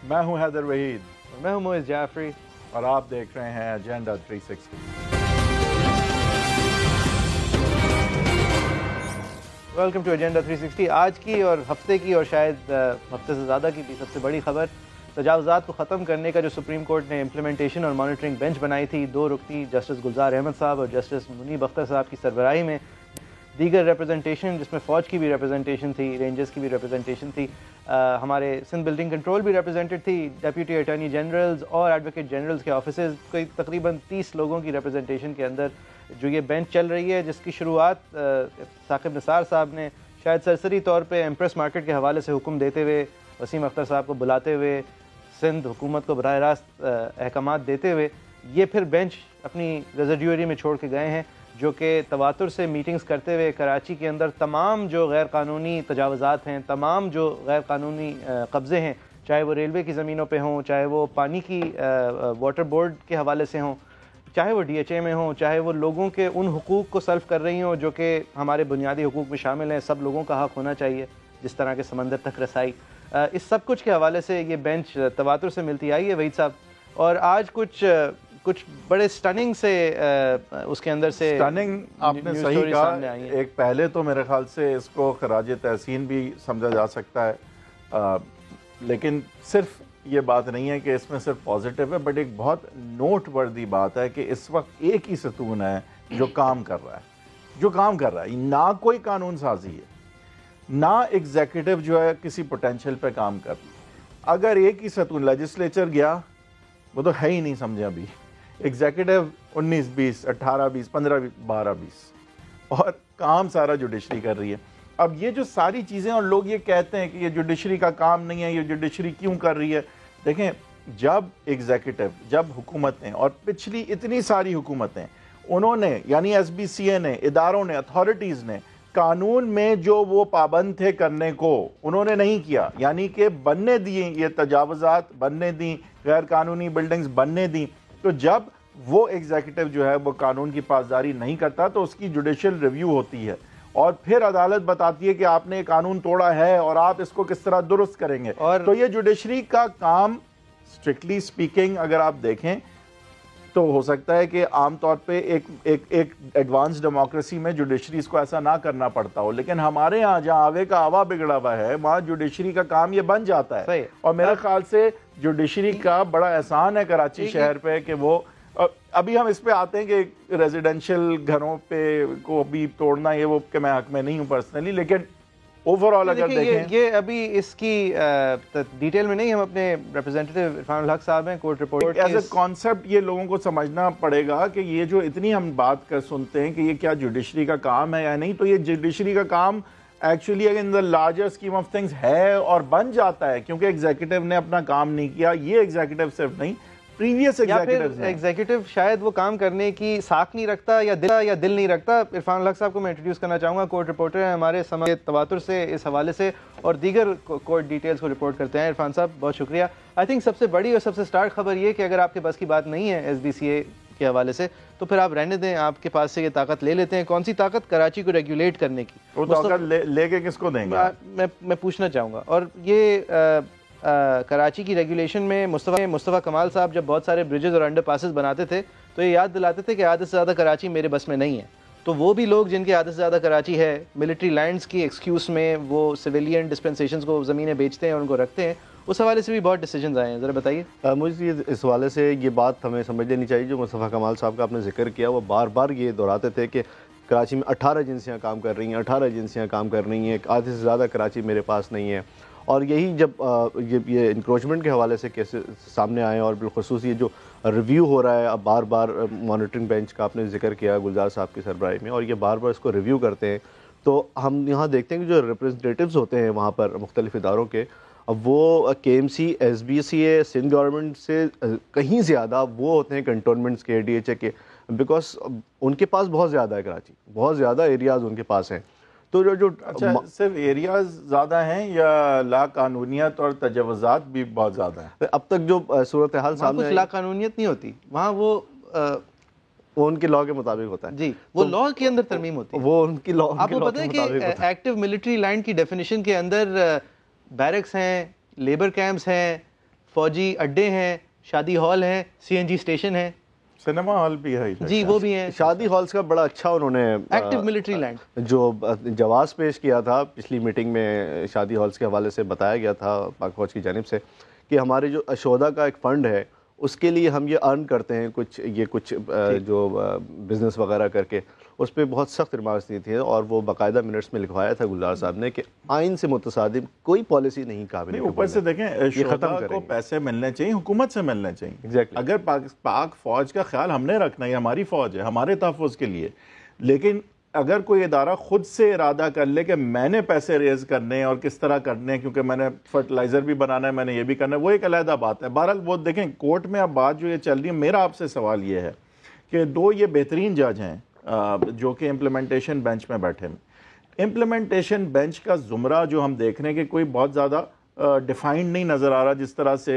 میں ہوں حیدر وحید اور میں ہوں موئز جعفری اور آپ دیکھ رہے ہیں ایجنڈا 360۔ Welcome to agenda 360۔ آج کی اور ہفتے کی اور شاید ہفتے سے زیادہ کی بھی سب سے بڑی خبر تجاوزات کو ختم کرنے کا جو سپریم کورٹ نے امپلیمنٹیشن اور مانیٹرنگ بینچ بنائی تھی، 2 رکنی جسٹس گلزار احمد صاحب اور جسٹس منیب اختر صاحب کی سربراہی میں، دیگر ریپرزنٹیشن جس میں فوج کی بھی ریپرزنٹیشن تھی، رینجرز کی بھی ریپرزنٹیشن تھی، ہمارے سندھ بلڈنگ کنٹرول بھی ریپرزنٹڈ تھی، ڈیپیوٹی اٹارنی جنرلز اور ایڈوکیٹ جنرلز کے آفیسز، کوئی تقریباً 30 لوگوں کی ریپرزنٹیشن کے اندر جو یہ بینچ چل رہی ہے، جس کی شروعات ثاقب نثار صاحب نے شاید سرسری طور پہ ایمپریس مارکیٹ کے حوالے سے حکم دیتے ہوئے، وسیم اختر صاحب کو بلاتے ہوئے، سندھ حکومت کو براہ راست احکامات دیتے ہوئے، یہ پھر بینچ اپنی ریزیڈیوری میں چھوڑ کے گئے ہیں، جو کہ تواتر سے میٹنگز کرتے ہوئے کراچی کے اندر تمام جو غیر قانونی تجاوزات ہیں، تمام جو غیر قانونی قبضے ہیں، چاہے وہ ریلوے کی زمینوں پہ ہوں، چاہے وہ پانی کی واٹر بورڈ کے حوالے سے ہوں، چاہے وہ ڈی ایچ اے میں ہوں، چاہے وہ لوگوں کے ان حقوق کو سلب کر رہی ہوں جو کہ ہمارے بنیادی حقوق میں شامل ہیں، سب لوگوں کا حق ہونا چاہیے، جس طرح کے سمندر تک رسائی، اس سب کچھ کے حوالے سے یہ بینچ تواتر سے ملتی آئی ہے وحید صاحب۔ اور آج کچھ بڑے سٹننگ سے اس کے اندر سے سٹننگ آپ نے صحیح کہا، ایک پہلے تو میرے خیال سے اس کو خراج تحسین بھی سمجھا جا سکتا ہے، لیکن صرف یہ بات نہیں ہے کہ اس میں صرف پازیٹیو ہے، بٹ ایک بہت نوٹ وردی بات ہے کہ اس وقت ایک ہی ستون ہے جو کام کر رہا ہے، نہ کوئی قانون سازی ہے، نہ ایگزیکٹو جو ہے کسی پوٹینشل پہ کام کر رہی ہے۔ اگر ایک ہی ستون لیجسلیچر گیا، وہ تو ہے ہی نہیں سمجھے ابھی، ایگزیکٹو 19-20 18-20 15-20 12-20 اور کام سارا جوڈیشری کر رہی ہے۔ اب یہ جو ساری چیزیں، اور لوگ یہ کہتے ہیں کہ یہ جوڈیشری کا کام نہیں ہے، یہ جوڈیشری کیوں کر رہی ہے؟ دیکھیں، جب ایگزیکٹو، جب حکومتیں اور پچھلی اتنی ساری حکومتیں، انہوں نے یعنی ایس بی سی اے نے، اداروں نے، اتھارٹیز نے قانون میں جو وہ پابند تھے کرنے کو، انہوں نے نہیں کیا، یعنی کہ بننے دیے، یہ تجاوزات بننے دیں، غیر قانونی بلڈنگز بننے دیں، تو جب وہ ایگزیکٹو جو ہے وہ قانون کی پاسداری نہیں کرتا تو اس کی جوڈیشل ریویو ہوتی ہے، اور پھر عدالت بتاتی ہے کہ آپ نے قانون توڑا ہے اور آپ اس کو کس طرح درست کریں گے۔ تو یہ جوڈیشری کا کام اسٹرکٹلی سپیکنگ اگر آپ دیکھیں تو ہو سکتا ہے کہ عام طور پہ ایک ایڈوانس ڈیموکریسی میں جوڈیشریز کو ایسا نہ کرنا پڑتا ہو، لیکن ہمارے ہاں جہاں آوے کا آوا بگڑا ہوا ہے، وہاں جوڈیشری کا کام یہ بن جاتا ہے۔ اور میرے خیال سے جوڈیشری کا بڑا احسان ہے کراچی شہر پہ کہ وہ، ابھی ہم اس پہ آتے ہیں کہ ریزیڈینشل گھروں پہ کو بھی توڑنا، یہ وہ کہ میں حق میں نہیں ہوں پرسنلی، لیکن اوور آل اگر دیکھیں یہ ابھی اس کی ڈیٹیل میں نہیں، ہم اپنے ریپرزینٹیٹیو عرفان الحق صاحب ہیں، court report as a concept یہ لوگوں کو سمجھنا پڑے گا کہ یہ جو اتنی ہم بات کر سنتے ہیں کہ یہ کیا جوڈیشری کا کام ہے یا نہیں، تو یہ جوڈیشری کا کام actually in the larger scheme of things ہے اور بن جاتا ہے، کیونکہ ایگزیکٹو نے اپنا کام نہیں کیا۔ یہ ایگزیکٹو صرف نہیں، پریویس ایگزیکٹو شاید وہ کام کرنے کی ساکھ نہیں رکھتا یا دل نہیں رکھتا۔ عرفان الحق صاحب کو میں انٹروڈیوس کرنا چاہوں گا، کورٹ رپورٹر ہیں ہمارے، سماج تواتر سے اس حوالے سے اور دیگر کورٹ ڈیٹیلز کو رپورٹ کرتے ہیں۔ عرفان صاحب بہت شکریہ۔ آئی تھنک سب سے بڑی اور سب سے سٹارٹ خبر یہ کہ اگر آپ کے بس کی بات نہیں ہے ایس بی سی اے کے حوالے سے تو پھر آپ رہنے دیں، آپ کے پاس سے یہ طاقت لے لیتے ہیں۔ کون سی طاقت؟ کراچی کو ریگولیٹ کرنے کی۔ وہ طاقت لے کے کس کو دیں گے؟ میں پوچھنا چاہوں گا، اور یہ کراچی کی ریگولیشن میں مصطفیٰ کمال صاحب جب بہت سارے بریجز اور انڈر پاسز بناتے تھے تو یہ یاد دلاتے تھے کہ آدھے سے زیادہ کراچی میرے بس میں نہیں ہے، تو وہ بھی لوگ جن کے آدھے سے زیادہ کراچی ہے، ملٹری لینڈز کی ایکسکیوز میں وہ سویلین ڈسپنسیشنز کو زمینیں بیچتے ہیں اور ان کو رکھتے ہیں، اس حوالے سے بھی بہت ڈیسیجنز آئے ہیں، ذرا بتائیے۔ مجھے اس حوالے سے یہ بات ہمیں سمجھ لینی چاہیے، جو مصطفیٰ کمال صاحب کا آپ نے ذکر کیا، وہ بار بار یہ دہراتے تھے کہ کراچی میں 18 ایجنسیاں کام کر رہی ہیں، 18 ایجنسیاں کام کر رہی ہیں، آدھے سے زیادہ کراچی میرے پاس نہیں ہے۔ اور یہی جب یہ انکروچمنٹ کے حوالے سے کیسے سامنے آئے، اور بالخصوص یہ جو ریویو ہو رہا ہے اب بار بار مانیٹرنگ بینچ کا آپ نے ذکر کیا گلزار صاحب کی سربراہی میں، اور یہ بار بار اس کو ریویو کرتے ہیں، تو ہم یہاں دیکھتے ہیں کہ جو ریپرزنٹیٹیوز ہوتے ہیں وہاں پر مختلف اداروں کے، وہ K M C, S B C A, Sindh government سے کہیں زیادہ وہ ہوتے ہیں کنٹونمنٹس کے، ڈی ایچ اے کے، بیکاز ان کے پاس بہت زیادہ ہے، کراچی بہت زیادہ ایریاز ان کے پاس ہیں۔ تو جو اچھا، صرف ایریاز زیادہ ہیں یا لا قانونیت اور تجاوزات بھی بہت زیادہ ہیں؟ اب تک جو صورتحال سامنے کچھ لا قانونیت نہیں ہوتی وہاں، وہ ان کے لاء کے مطابق ہوتا ہے، جی وہ لاء کے اندر ترمیم ہوتی ہے، وہ ان کی لاء آپ کو پتہ ہے کہ ایکٹیو ملٹری لینڈ کی ڈیفینیشن کے اندر بیرکس ہیں، لیبر کیمپس ہیں، فوجی اڈے ہیں, شادی ہال ہیں, CNG اسٹیشن ہیں, سنیما ہال بھی ہے جی وہ بھی ہیں. شادی ہالس کا بڑا اچھا انہوں نے ایکٹیو ملٹری لینڈ جو جواز پیش کیا تھا پچھلی میٹنگ میں, شادی ہالس کے حوالے سے بتایا گیا تھا پاک فوج کی جانب سے کہ ہمارے جو اشودا کا ایک فنڈ ہے اس کے لیے ہم یہ ارن کرتے ہیں کچھ جو بزنس وغیرہ کر کے, اس پہ بہت سخت ریمارکس دی تھی اور وہ باقاعدہ منٹس میں لکھوایا تھا گلزار صاحب نے کہ آئین سے متصادم کوئی پالیسی نہیں قابل. اوپر سے دیکھیں شہداء کو پیسے ملنے چاہیے, حکومت سے ملنے چاہیے. اگر پاک فوج کا خیال ہم نے رکھنا ہے, ہماری فوج ہے ہمارے تحفظ کے لیے, لیکن اگر کوئی ادارہ خود سے ارادہ کر لے کہ میں نے پیسے ریز کرنے ہیں اور کس طرح کرنے ہیں کیونکہ میں نے فرٹیلائزر بھی بنانا ہے, میں نے یہ بھی کرنا ہے, وہ ایک علیحدہ بات ہے. بہرحال وہ دیکھیں کورٹ میں اب بات جو یہ چل رہی ہے, میرا آپ سے سوال یہ ہے کہ دو یہ بہترین جج ہیں جو کہ امپلیمنٹیشن بینچ میں بیٹھے ہیں. امپلیمنٹیشن بینچ کا زمرہ جو ہم دیکھ رہے ہیں کہ کوئی بہت زیادہ ڈیفائنڈ نہیں نظر آ رہا جس طرح سے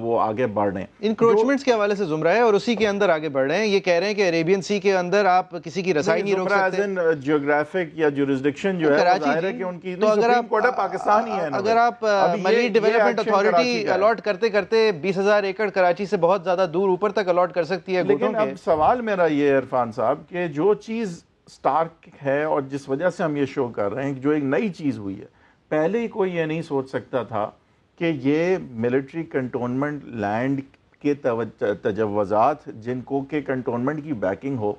وہ آگے بڑھ رہے ہیں. انکروچمنٹس کے حوالے سے زمرہ ہے اور اسی کے اندر آگے بڑھ رہے ہیں. یہ کہہ رہے ہیں کہ عریبین سی کے اندر آپ کسی کی رسائی نہیں روک سکتے. جیوگرافک یا جورسڈکشن جو ہے ظاہر ہے کہ ان کی سپریم کورٹ پاکستان ہی ہے. اگر آپ مری ڈیولپمنٹ اتھارٹی الاٹ کرتے کرتے 20,000 ایکڑ کراچی سے بہت زیادہ دور اوپر تک الاٹ کر سکتی ہے. لیکن اب سوال میرا یہ ہے عرفان صاحب کہ جو چیز سٹارک ہے اور جس وجہ سے ہم یہ شو کر رہے ہیں, جو ایک نئی چیز ہوئی ہے, پہلے ہی کوئی یہ نہیں سوچ سکتا تھا کہ یہ ملٹری کنٹونمنٹ لینڈ کے تجاوزات جن کو کہ کنٹونمنٹ کی بیکنگ ہو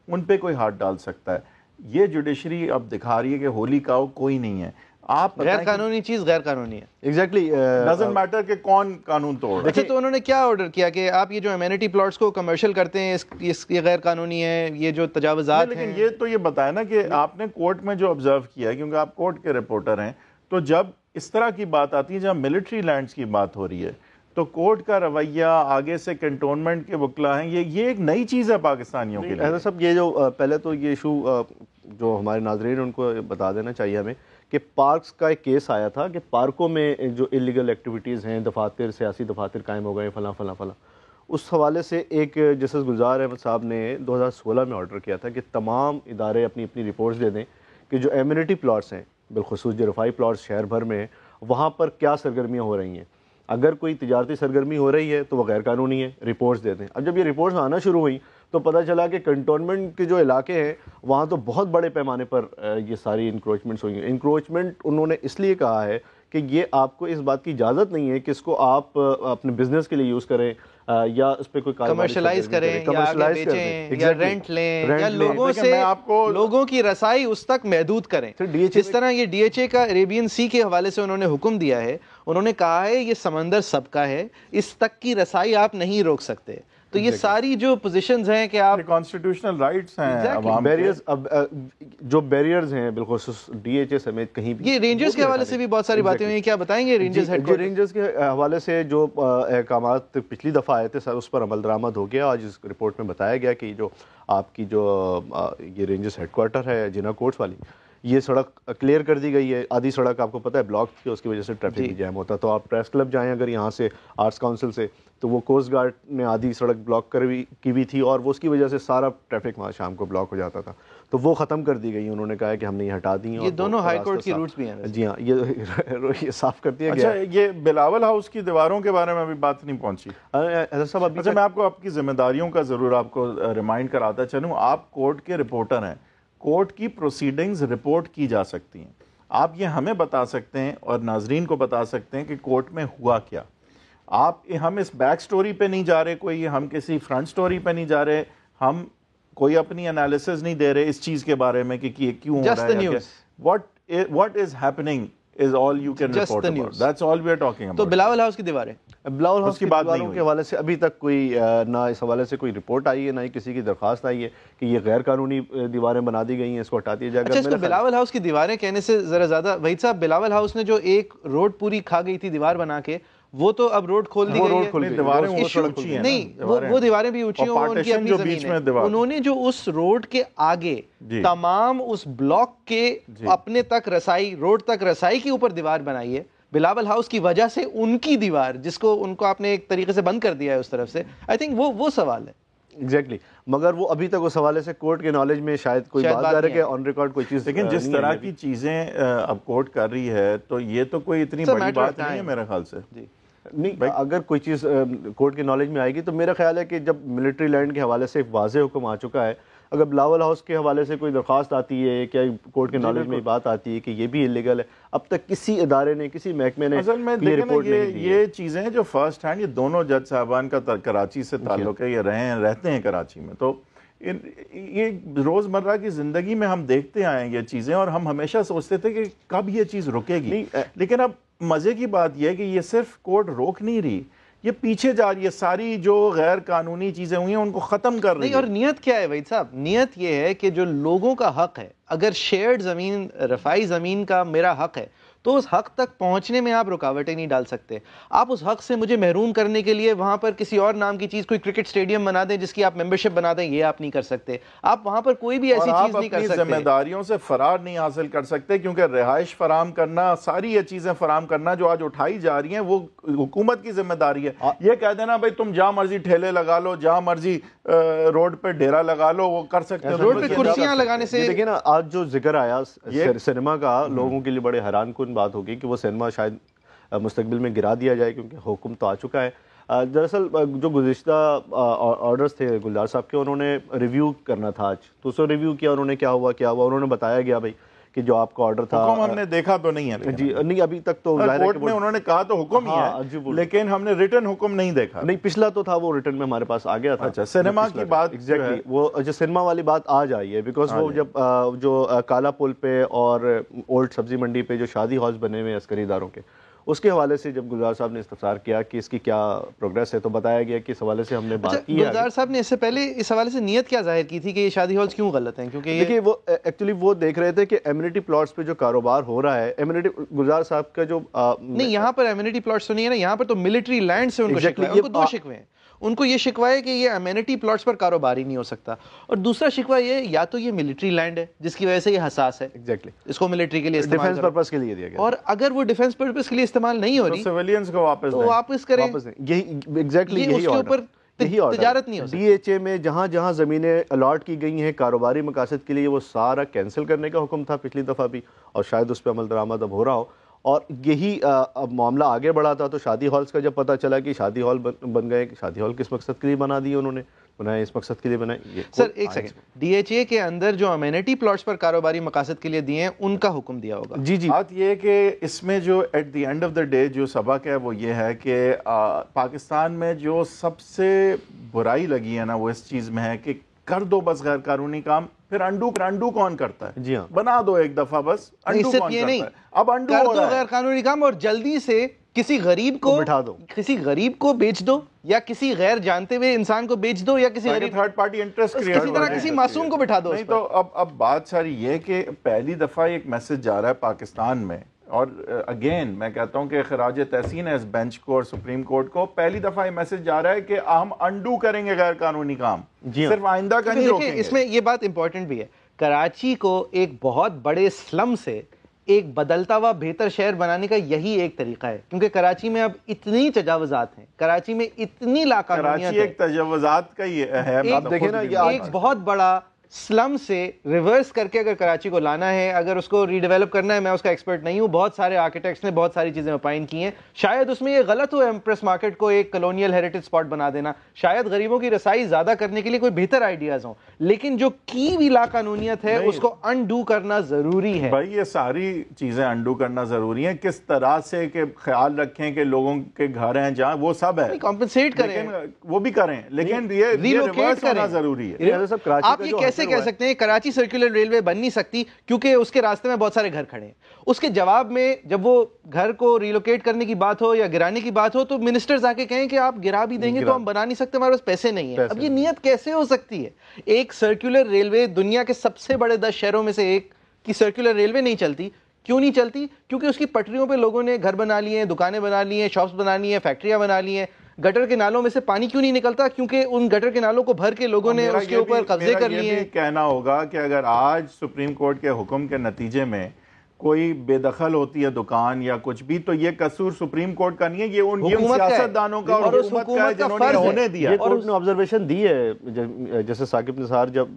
ان پہ کوئی ہاتھ ڈال سکتا ہے. یہ جوڈیشری اب دکھا رہی ہے کہ ہولی کاؤ کوئی نہیں ہے. آپ غیر قانونی چیز غیر قانونی ہے. ایگزیکٹلی ڈزنٹ میٹر کہ کون قانون توڑ رہا ہے. تو انہوں نے کیا آرڈر کیا کہ آپ یہ جو امینٹی پلاٹس کو کمرشل کرتے ہیں یہ غیر قانونی ہے, یہ جو تجاوزات ہیں. لیکن یہ تو یہ بتایا نا کہ آپ نے کورٹ میں جو آبزرو کیا ہے, کیونکہ آپ کورٹ کے رپورٹر ہیں, تو جب اس طرح کی بات آتی ہے جب ملٹری لینڈز کی بات ہو رہی ہے تو کورٹ کا رویہ آگے سے کنٹونمنٹ کے وکلا ہیں, یہ ایک نئی چیز ہے پاکستانیوں کے لیے. صاحب یہ جو پہلے تو یہ ایشو جو ہمارے ناظرین ان کو بتا دینا چاہیے ہمیں کہ پارکس کا ایک کیس آیا تھا کہ پارکوں میں جو انلیگل ایکٹیویٹیز ہیں, دفاتر, سیاسی دفاتر قائم ہو گئے فلاں فلاں فلاں, اس حوالے سے ایک جسٹس گلزار احمد صاحب نے 2016 میں آرڈر کیا تھا کہ تمام ادارے اپنی اپنی رپورٹس دے دیں کہ جو ایمینٹی پلاٹس ہیں, بالخصوص جو رفائی پلاٹس شہر بھر میں ہیں, وہاں پر کیا سرگرمیاں ہو رہی ہیں. اگر کوئی تجارتی سرگرمی ہو رہی ہے تو وہ غیر قانونی ہے, رپورٹس دیتے ہیں. اب جب یہ رپورٹس آنا شروع ہوئیں تو پتہ چلا کہ کنٹونمنٹ کے جو علاقے ہیں وہاں تو بہت بڑے پیمانے پر یہ ساری انکروچمنٹس ہوئی ہیں. انکروچمنٹ انہوں نے اس لیے کہا ہے کہ یہ آپ کو اس بات کی اجازت نہیں ہے کہ اس کو آپ اپنے بزنس کے لیے یوز کریں یا اس پہ کوئی کمرشلائز کریں یا آگے بیچیں یا رینٹ لیں یا لوگوں کی رسائی اس تک محدود کریں. جس طرح یہ ڈی ایچ اے کا عریبین سی کے حوالے سے انہوں نے حکم دیا ہے, انہوں نے کہا ہے یہ سمندر سب کا ہے, اس تک کی رسائی آپ نہیں روک سکتے. تو یہ ساری جو پوزیشنز ہیں کہ آپ کانسٹیٹیوشنل رائٹس ہیں, بیریئرز, اب جو بیریئرز ہیں بالخصوص ڈی ایچ اے سمیت کہیں بھی. یہ رینجرز کے حوالے سے بھی بہت ساری باتیں ہوئی ہیں, کیا بتائیں گے رینجرز ہیڈ کوارٹر؟ رینجرز کے حوالے سے جو احکامات پچھلی دفعہ آئے تھے اس پر عمل درآمد ہو گیا. آج اس رپورٹ میں بتایا گیا کہ جو آپ کی جو یہ رینجرز ہیڈ کوارٹر ہے جناح کوٹس والی, یہ سڑک کلیئر کر دی گئی ہے. آدھی سڑک آپ کو پتہ ہے بلاک تھی, اس کی وجہ سے ٹریفک بھی جام ہوتا. تو آپ پریس کلب جائیں اگر یہاں سے آرٹس کاؤنسل سے, تو وہ کوسٹ گارڈ نے آدھی سڑک بلاک کی ہوئی تھی اور وہ اس کی وجہ سے سارا ٹریفک وہاں شام کو بلاک ہو جاتا تھا. تو وہ ختم کر دی گئی. انہوں نے کہا ہے کہ ہم نے یہ ہٹا دی ہیں. یہ دونوں ہائی کورٹ کی روٹس بھی ہیں. جی ہاں, یہ صاف کر دیا گیا. اچھا, یہ بلاول ہاؤس کی دیواروں کے بارے میں ابھی بات نہیں پہنچی. اچھا, میں آپ کی ذمہ داریوں کا ضرور آپ کو ریمائنڈ کراتا چلوں. آپ کورٹ کے رپورٹر ہیں, کورٹ کی پروسیڈنگز رپورٹ کی جا سکتی ہیں. آپ یہ ہمیں بتا سکتے ہیں اور ناظرین کو بتا سکتے ہیں کہ کورٹ میں ہوا کیا. ہم اس بیک سٹوری پہ نہیں جا رہے, کوئی ہم کسی فرنٹ سٹوری پہ نہیں جا رہے, ہم کوئی اپنی انالیسز نہیں دے رہے اس چیز کے بارے میں کہ یہ کیوں ہو رہا ہے. what is happening is all you can report about. That's all we are talking about. تو بلاول ہاؤس کی دیواریں, بلاول ہاؤس کی دیواروں کے حوالے سے ابھی تک کوئی نہ اس حوالے سے کوئی رپورٹ آئی ہے, نہ ہی کسی کی درخواست آئی ہے کہ یہ غیر قانونی دیواریں بنا دی گئی ہیں, اس کو ہٹا دیا جائے گا. اچھا, اس کو بلاول ہاؤس کی دیواریں کہنے سے ذرا زیادہ, وحید صاحب بلاول ہاؤس نے جو ایک روڈ پوری کھا گئی تھی دیوار بنا کے, وہ تو اب روڈ کھول دی گئی ہے. نہیں, وہ دیواریں بھی اونچی ہوں, ان کی اپنی زمین ہے. انہوں نے جو اس روڈ کے آگے تمام اس بلاک کے اپنے تک رسائی, روڈ تک رسائی کے اوپر دیوار بنائی ہے. بلاول ہاؤس کی وجہ سے ان کی دیوار, جس کو ان کو آپ نے ایک طریقے سے بند کر دیا ہے اس طرف سے, آئی تھنک وہ سوال ہے. ایگزیکٹلی, مگر وہ ابھی تک اس حوالے سے کورٹ کے نالج میں شاید کوئی بات جا رہی ہے آن ریکارڈ کوئی چیز. لیکن جس طرح کی چیزیں اب کورٹ کر رہی ہے تو یہ تو کوئی اتنی بڑی بات نہیں ہے میرے خیال سے. نہیں اگر کوئی چیز کورٹ کے نالج میں آئے گی تو میرا خیال ہے کہ جب ملٹری لینڈ کے حوالے سے ایک واضح حکم آ چکا ہے, اگر بلاول ہاؤس کے حوالے سے کوئی درخواست آتی ہے, کیا کورٹ کے نالج میں بات آتی ہے کہ یہ بھی انلیگل ہے, اب تک کسی ادارے نے, کسی محکمے نے اصل میں یہ رپورٹ نہیں دی. یہ چیزیں جو فرسٹ ہینڈ, یہ دونوں جج صاحبان کا کراچی سے تعلق ہے, یہ رہتے ہیں کراچی میں, تو یہ روزمرہ کی زندگی میں ہم دیکھتے آئے ہیں یہ چیزیں, اور ہم ہمیشہ سوچتے تھے کہ کب یہ چیز رکے گی. لیکن اب مزے کی بات یہ ہے کہ یہ صرف کورٹ روک نہیں رہی, یہ پیچھے جا رہی ہے, ساری جو غیر قانونی چیزیں ہوئی ہیں ان کو ختم کر رہی ہے. اور نیت کیا ہے وحید صاحب؟ نیت یہ ہے کہ جو لوگوں کا حق ہے, اگر شیئرڈ زمین, رفائی زمین کا میرا حق ہے, تو اس حق تک پہنچنے میں آپ رکاوٹیں نہیں ڈال سکتے. آپ اس حق سے مجھے محروم کرنے کے لیے وہاں پر کسی اور نام کی چیز, کوئی کرکٹ سٹیڈیم بنا دیں جس کی آپ ممبرشپ بنا دیں, یہ آپ نہیں کر سکتے. آپ وہاں پر کوئی بھی ایسی چیز نہیں کر سکتے. ذمہ داریوں سے فرار نہیں حاصل کر سکتے, کیونکہ رہائش فراہم کرنا, ساری یہ چیزیں فراہم کرنا جو آج اٹھائی جا رہی ہیں وہ حکومت کی ذمہ داری ہے. یہ کہہ دینا بھائی تم جہاں مرضی ٹھیلے لگا لو, جہاں مرضی روڈ پہ ڈیرا لگا لو, وہ کر سکتے ہیں. روڈ پہ کرسیاں لگانے سے دیکھیں نا, آج جو ذکر آیا سینما کا, لوگوں کے لیے بڑے حیران کن بات ہوگی کہ وہ سینما شاید مستقبل میں گرا دیا جائے, کیونکہ حکم تو آ چکا ہے. دراصل جو گزشتہ آرڈرز تھے گلزار صاحب کے, انہوں نے ریویو کرنا تھا آج, تو اس نے ریویو کیا, انہوں نے کیا ہوا, انہوں نے بتایا گیا بھائی کہ جو آپ کا آرڈر تھا, حکم ہم نے دیکھا تو نہیں ہے جی نہیں ابھی تک, تو کورٹ میں انہوں نے کہا تو حکم ہی ہے, لیکن ہم نے ریٹن حکم نہیں دیکھا. نہیں پچھلا تو تھا, وہ ریٹن میں ہمارے پاس آ گیا تھا. اچھا, سینما کی بات ایگزیکٹلی, وہ جو سینما والی بات آج آئی ہے, بیکاز وہ جب جو کالا پل پہ اور اولڈ سبزی منڈی پہ جو شادی ہالز بنے ہوئے عسکری اداروں کے, اس کے حوالے سے جب گلزار صاحب نے استفسار کیا کہ اس کی کیا پروگریس ہے, تو بتایا گیا کہ اس حوالے سے ہم نے بات کی ہے. گلزار صاحب نے اس سے پہلے اس حوالے سے نیت کیا ظاہر کی تھی کہ یہ شادی ہالز کیوں غلط ہیں؟ کیونکہ دیکھیے وہ ایکچولی وہ دیکھ رہے تھے کہ ایمینٹی پلاٹس پہ جو کاروبار ہو رہا ہے, ایمینٹی گلزار صاحب کا جو نہیں, یہاں پر ایمینٹی پلاٹس تو نہیں ہے نا, یہاں پر تو ملٹری لینڈ سے ان کو شکوہ ہے. ان کو دو شکوے ہیں. ان کو یہ شکوہ ہے کہ یہ ایمینٹی پلاٹس پر کاروبار ہی نہیں ہو سکتا, اور دوسرا شکوہ یہ یا تو یہ ملٹری لینڈ ہے جس کی وجہ سے یہ حساس ہے, ایگزیکٹلی اس کو ملٹری کے لیے ڈیفنس پرپس کے لیے دیا گیا, اور اگر وہ ڈیفنس پرپس کے لیے استعمال نہیں ہو رہی سیویلینز کو واپس کریں. یہی ایگزیکٹلی یہی اوپر تجارت نہیں ہو سکتی. ڈی ایچ اے میں جہاں جہاں زمینیں الاٹ کی گئی ہیں کاروباری مقاصد کے لیے, وہ سارا کینسل کرنے کا حکم تھا پچھلی دفعہ بھی, اور شاید اس پہ عمل درآمد اب ہو رہا ہو. اور یہی معاملہ آگے بڑھا تھا, تو شادی ہالز کا جب پتہ چلا کہ شادی ہال بن گئے, شادی ہال کس مقصد کے لیے بنا دیے انہوں نے, بنائے اس مقصد کے لیے بنائے. سر ایک سیکنڈ, ڈی ایچ اے کے اندر جو امینٹی پلاٹس پر کاروباری مقاصد کے لیے دیے ہیں ان کا حکم دیا ہوگا. جی جی, بات یہ ہے کہ اس میں جو at the end of the day جو سبق ہے وہ یہ ہے کہ پاکستان میں جو سب سے برائی لگی ہے نا, وہ اس چیز میں ہے کہ کر دو بس غیر قانونی کام, پھر انڈو کون کرتا ہے؟ جی ہاں, بنا دو ایک دفعہ بس, انڈو کون کرتا ہے؟ اب انڈو کر دو غیر قانونی کام, اور جلدی سے کسی غریب کو بٹھا دو, کسی غریب کو بیچ دو, یا کسی غیر جانتے ہوئے انسان کو بیچ دو, یا کسی غریب تھرڈ پارٹی انٹرسٹ کریٹ کسی طرح کسی معصوم کو بٹھا دو. نہیں تو اب بات ساری یہ کہ پہلی دفعہ ایک میسج جا رہا ہے پاکستان میں, اور اگین میں کہتا ہوں کہ خراج تحسین ہے اس بینچ کو اور سپریم کورٹ کو, پہلی دفعہ یہ میسج جا رہا ہے کہ ہم انڈو کریں گے غیر قانونی کام, صرف آئندہ کا نہیں روکیں گے. اس میں یہ بات امپورٹنٹ بھی ہے, کراچی کو ایک بہت بڑے سلم سے ایک بدلتا ہوا بہتر شہر بنانے کا یہی ایک طریقہ ہے, کیونکہ کراچی میں اب اتنی تجاوزات ہیں, کراچی میں اتنی لاقانونیت ہے. کراچی ایک تجاوزات کا ہی ہے. آپ دیکھیں نا, ایک بہت بڑا سلم سے ریورس کر کے اگر کراچی کو لانا ہے, اگر اس کو ری ڈیولپ کرنا ہے, میں اس کا ایکسپرٹ نہیں ہوں, بہت سارے آرکیٹیکٹس نے بہت ساری چیزیں اوپائن کی ہیں, شاید اس میں یہ غلط ہو ایمپریس مارکیٹ کو ایک کلونیل ہیریٹیج اسپاٹ بنا دینا, شاید غریبوں کی رسائی زیادہ کرنے کے لیے کوئی بہتر آئیڈیاز ہوں, لیکن جو کی بھی لاقانونیت ہے اس کو انڈو کرنا ضروری ہے. بھائی یہ ساری چیزیں انڈو کرنا ضروری ہیں, کس طرح سے کہ خیال رکھیں کہ لوگوں کے گھر ہیں جہاں وہ سب ہے, کمپنسیٹ کریں, وہ بھی کریں, لیکن یہ ریلوکیٹ کرنا ضروری ہے. آپ یہ کیسے کہہ سکتے ہیں کراچی سرکولر ریلوے بن نہیں سکتی کیونکہ اس کے راستے میں بہت سارے گھر کھڑے ہیں؟ اس کے جواب میں جب وہ گھر کو ریلوکیٹ کرنے کی بات ہو یا گرانے کی بات ہو تو منسٹرز آ کے کہیں کہ آپ گرا بھی دیں گے تو ہم بنا نہیں سکتے, ہمارے پاس پیسے نہیں ہیں. اب یہ نیت کیسے ہو سکتی ہے؟ ایک سرکولر ریلوے, دنیا کے سب سے بڑے 10 شہروں میں سے ایک کی سرکولر ریلوے نہیں چلتی. کیوں نہیں چلتی؟ کیونکہ اس کی پٹریوں پہ لوگوں نے گھر بنا لیے ہیں, دکانیں بنا لی ہیں, شاپس بنا لی ہیں, فیکٹریاں بنا لی ہیں. گٹر کے نالوں میں سے پانی کیوں نہیں نکلتا؟ کیونکہ ان گٹر کے نالوں کو بھر کے لوگوں نے اس کے اوپر قبضے کر لیے ہیں. میرا یہ بھی کہنا ہوگا کہ اگر آج سپریم کورٹ کے حکم کے نتیجے میں کوئی بے دخل ہوتی ہے دکان یا کچھ بھی, تو یہ قصور سپریم کورٹ کا نہیں ہے, یہ ان سیاستدانوں کا اور حکومت کا ہے جنہوں نے ہونے دیا. یہ کورٹ نے آبزرویشن دی ہے, جیسے ثاقب نثار جب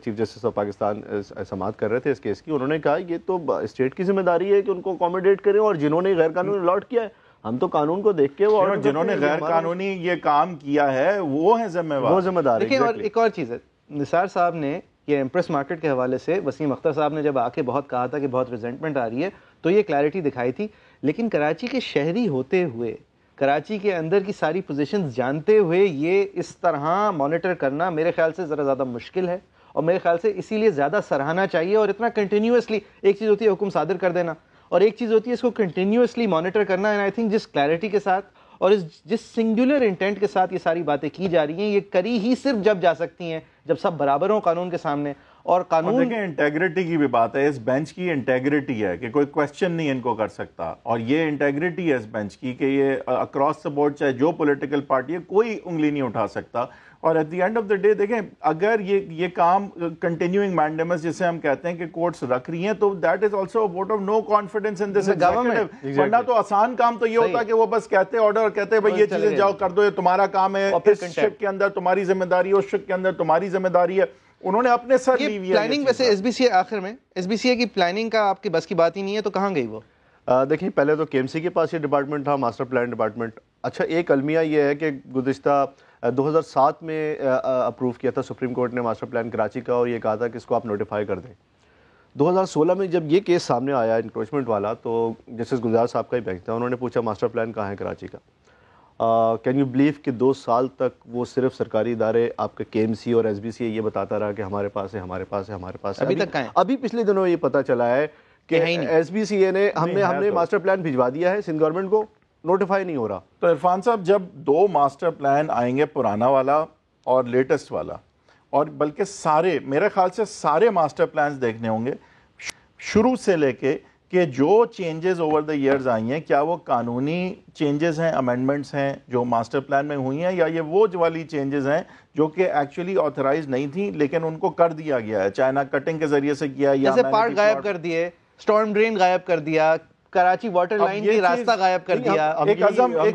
چیف جسٹس آف پاکستان سماعت کر رہے تھے اس کیس کی, انہوں نے کہا یہ تو اسٹیٹ کی ذمہ داری ہے کہ ان کو اکوموڈیٹ کریں, اور جنہوں نے غیر قانونی الاٹ کیا ہے ہم تو قانون کو دیکھ کے جنہوں نے غیر قانونی یہ کام کیا ہے وہ ہیں ذمہ دار. دیکھیں اور ایک اور چیز ہے, نثار صاحب نے یہ ایمپریس مارکیٹ کے حوالے سے وسیم اختر صاحب نے جب آ کے بہت کہا تھا کہ بہت ریزنٹمنٹ آ رہی ہے تو یہ کلیئرٹی دکھائی تھی, لیکن کراچی کے شہری ہوتے ہوئے, کراچی کے اندر کی ساری پوزیشنز جانتے ہوئے یہ اس طرح مانیٹر کرنا میرے خیال سے ذرا زیادہ مشکل ہے, اور میرے خیال سے اسی لیے زیادہ سراہنا چاہیے. اور اتنا کنٹینیوسلی, ایک چیز ہوتی ہے حکم صادر کر دینا اور ایک چیز ہوتی ہے اس کو کنٹینیوسلی مانیٹر کرنا, اینڈ آئی تھنک جس کلیئرٹی کے ساتھ اور جس سنگولر انٹینٹ کے ساتھ یہ ساری باتیں کی جا رہی ہیں, یہ کری ہی صرف جب جا سکتی ہیں جب سب برابر ہوں قانون کے سامنے. اور قانون دیکھیں انٹیگریٹی کی بھی بات ہے, اس بینچ کی انٹیگریٹی ہے کہ کوئی کویسچن نہیں ان کو کر سکتا, اور یہ انٹیگریٹی ہے اس بینچ کی کہ یہ اکراس دا بورڈ چاہے جو پولیٹیکل پارٹی ہے کوئی انگلی نہیں اٹھا سکتا. اور at the end of the day دیکھیں اگر یہ کام کنٹینیوئنگ مینڈیمس جسے ہم کہتے ہیں کہ کورٹس رکھ رہی ہیں تو that is also vote of no confidence in this executive. ورنہ تو آسان کام تو یہ ہوتا کہ وہ بس کہتے آرڈر اور کہتے ہیں بھائی یہ چیزیں جاؤ کر دو, یہ تمہارا کام ہے, اس شک کے اندر تمہاری ذمہ داری ہے, اس شک کے اندر تمہاری ذمہ داری ہے. انہوں نے اپنے سر لی ہوئی ہے پلاننگ. ویسے ایس بی سی اے آخر میں ایس بی سی اے کی پلاننگ کا آپ کے بس کی بات ہی نہیں ہے تو کہاں گئی وہ؟ دیکھیں پہلے تو کے ایم سی کے پاس یہ ڈپارٹمنٹ تھا, ماسٹر پلان ڈپارٹمنٹ. اچھا ایک المیہ یہ ہے کہ گزشتہ 2007 میں اپروو کیا تھا سپریم کورٹ نے ماسٹر پلان کراچی کا, اور یہ کہا تھا کہ اس کو آپ نوٹیفائی کر دیں. 2016 میں جب یہ کیس سامنے آیا انکروچمنٹ والا تو جسٹس گلزار صاحب کا ہی بینچ تھا, انہوں نے پوچھا ماسٹر پلان کہاں ہے کراچی کا. کین یو بلیو کہ 2 سال تک وہ صرف سرکاری ادارے آپ کے کے ایم سی اور ایس بی سی یہ بتاتا رہا کہ ہمارے پاس ہے, ہمارے پاس ہے, ہمارے پاس ہے. ابھی تک کہاں ہے؟ ابھی پچھلے دنوں یہ پتہ چلا ہے کہ ایس بی سی اے نے ہم نے ماسٹر پلان بھجوا دیا ہے سندھ گورنمنٹ کو, نوٹیفائی نہیں ہو رہا. تو عرفان صاحب جب 2 ماسٹر پلان آئیں گے, پرانا والا اور لیٹسٹ والا, اور بلکہ سارے میرے خیال سے سارے ماسٹر پلانز دیکھنے ہوں گے شروع سے لے کے کہ جو changes over the years I ہیں کیا وہ قانونی چینجز ہیں, امینڈمنٹس ہیں جو ماسٹر پلان میں ہوئی ہیں, یا یہ وہ والی چینجز ہیں جو کہ ایکچولی آتھرائز نہیں تھیں لیکن ان کو کر دیا گیا ہے, چائنا کٹنگ کے ذریعے سے کیا, یا جیسے پارک غائب کر دیے, سٹارم ڈرین غائب کر دیا, کراچی واٹر لائن کی راستہ غائب کر دیا. ایک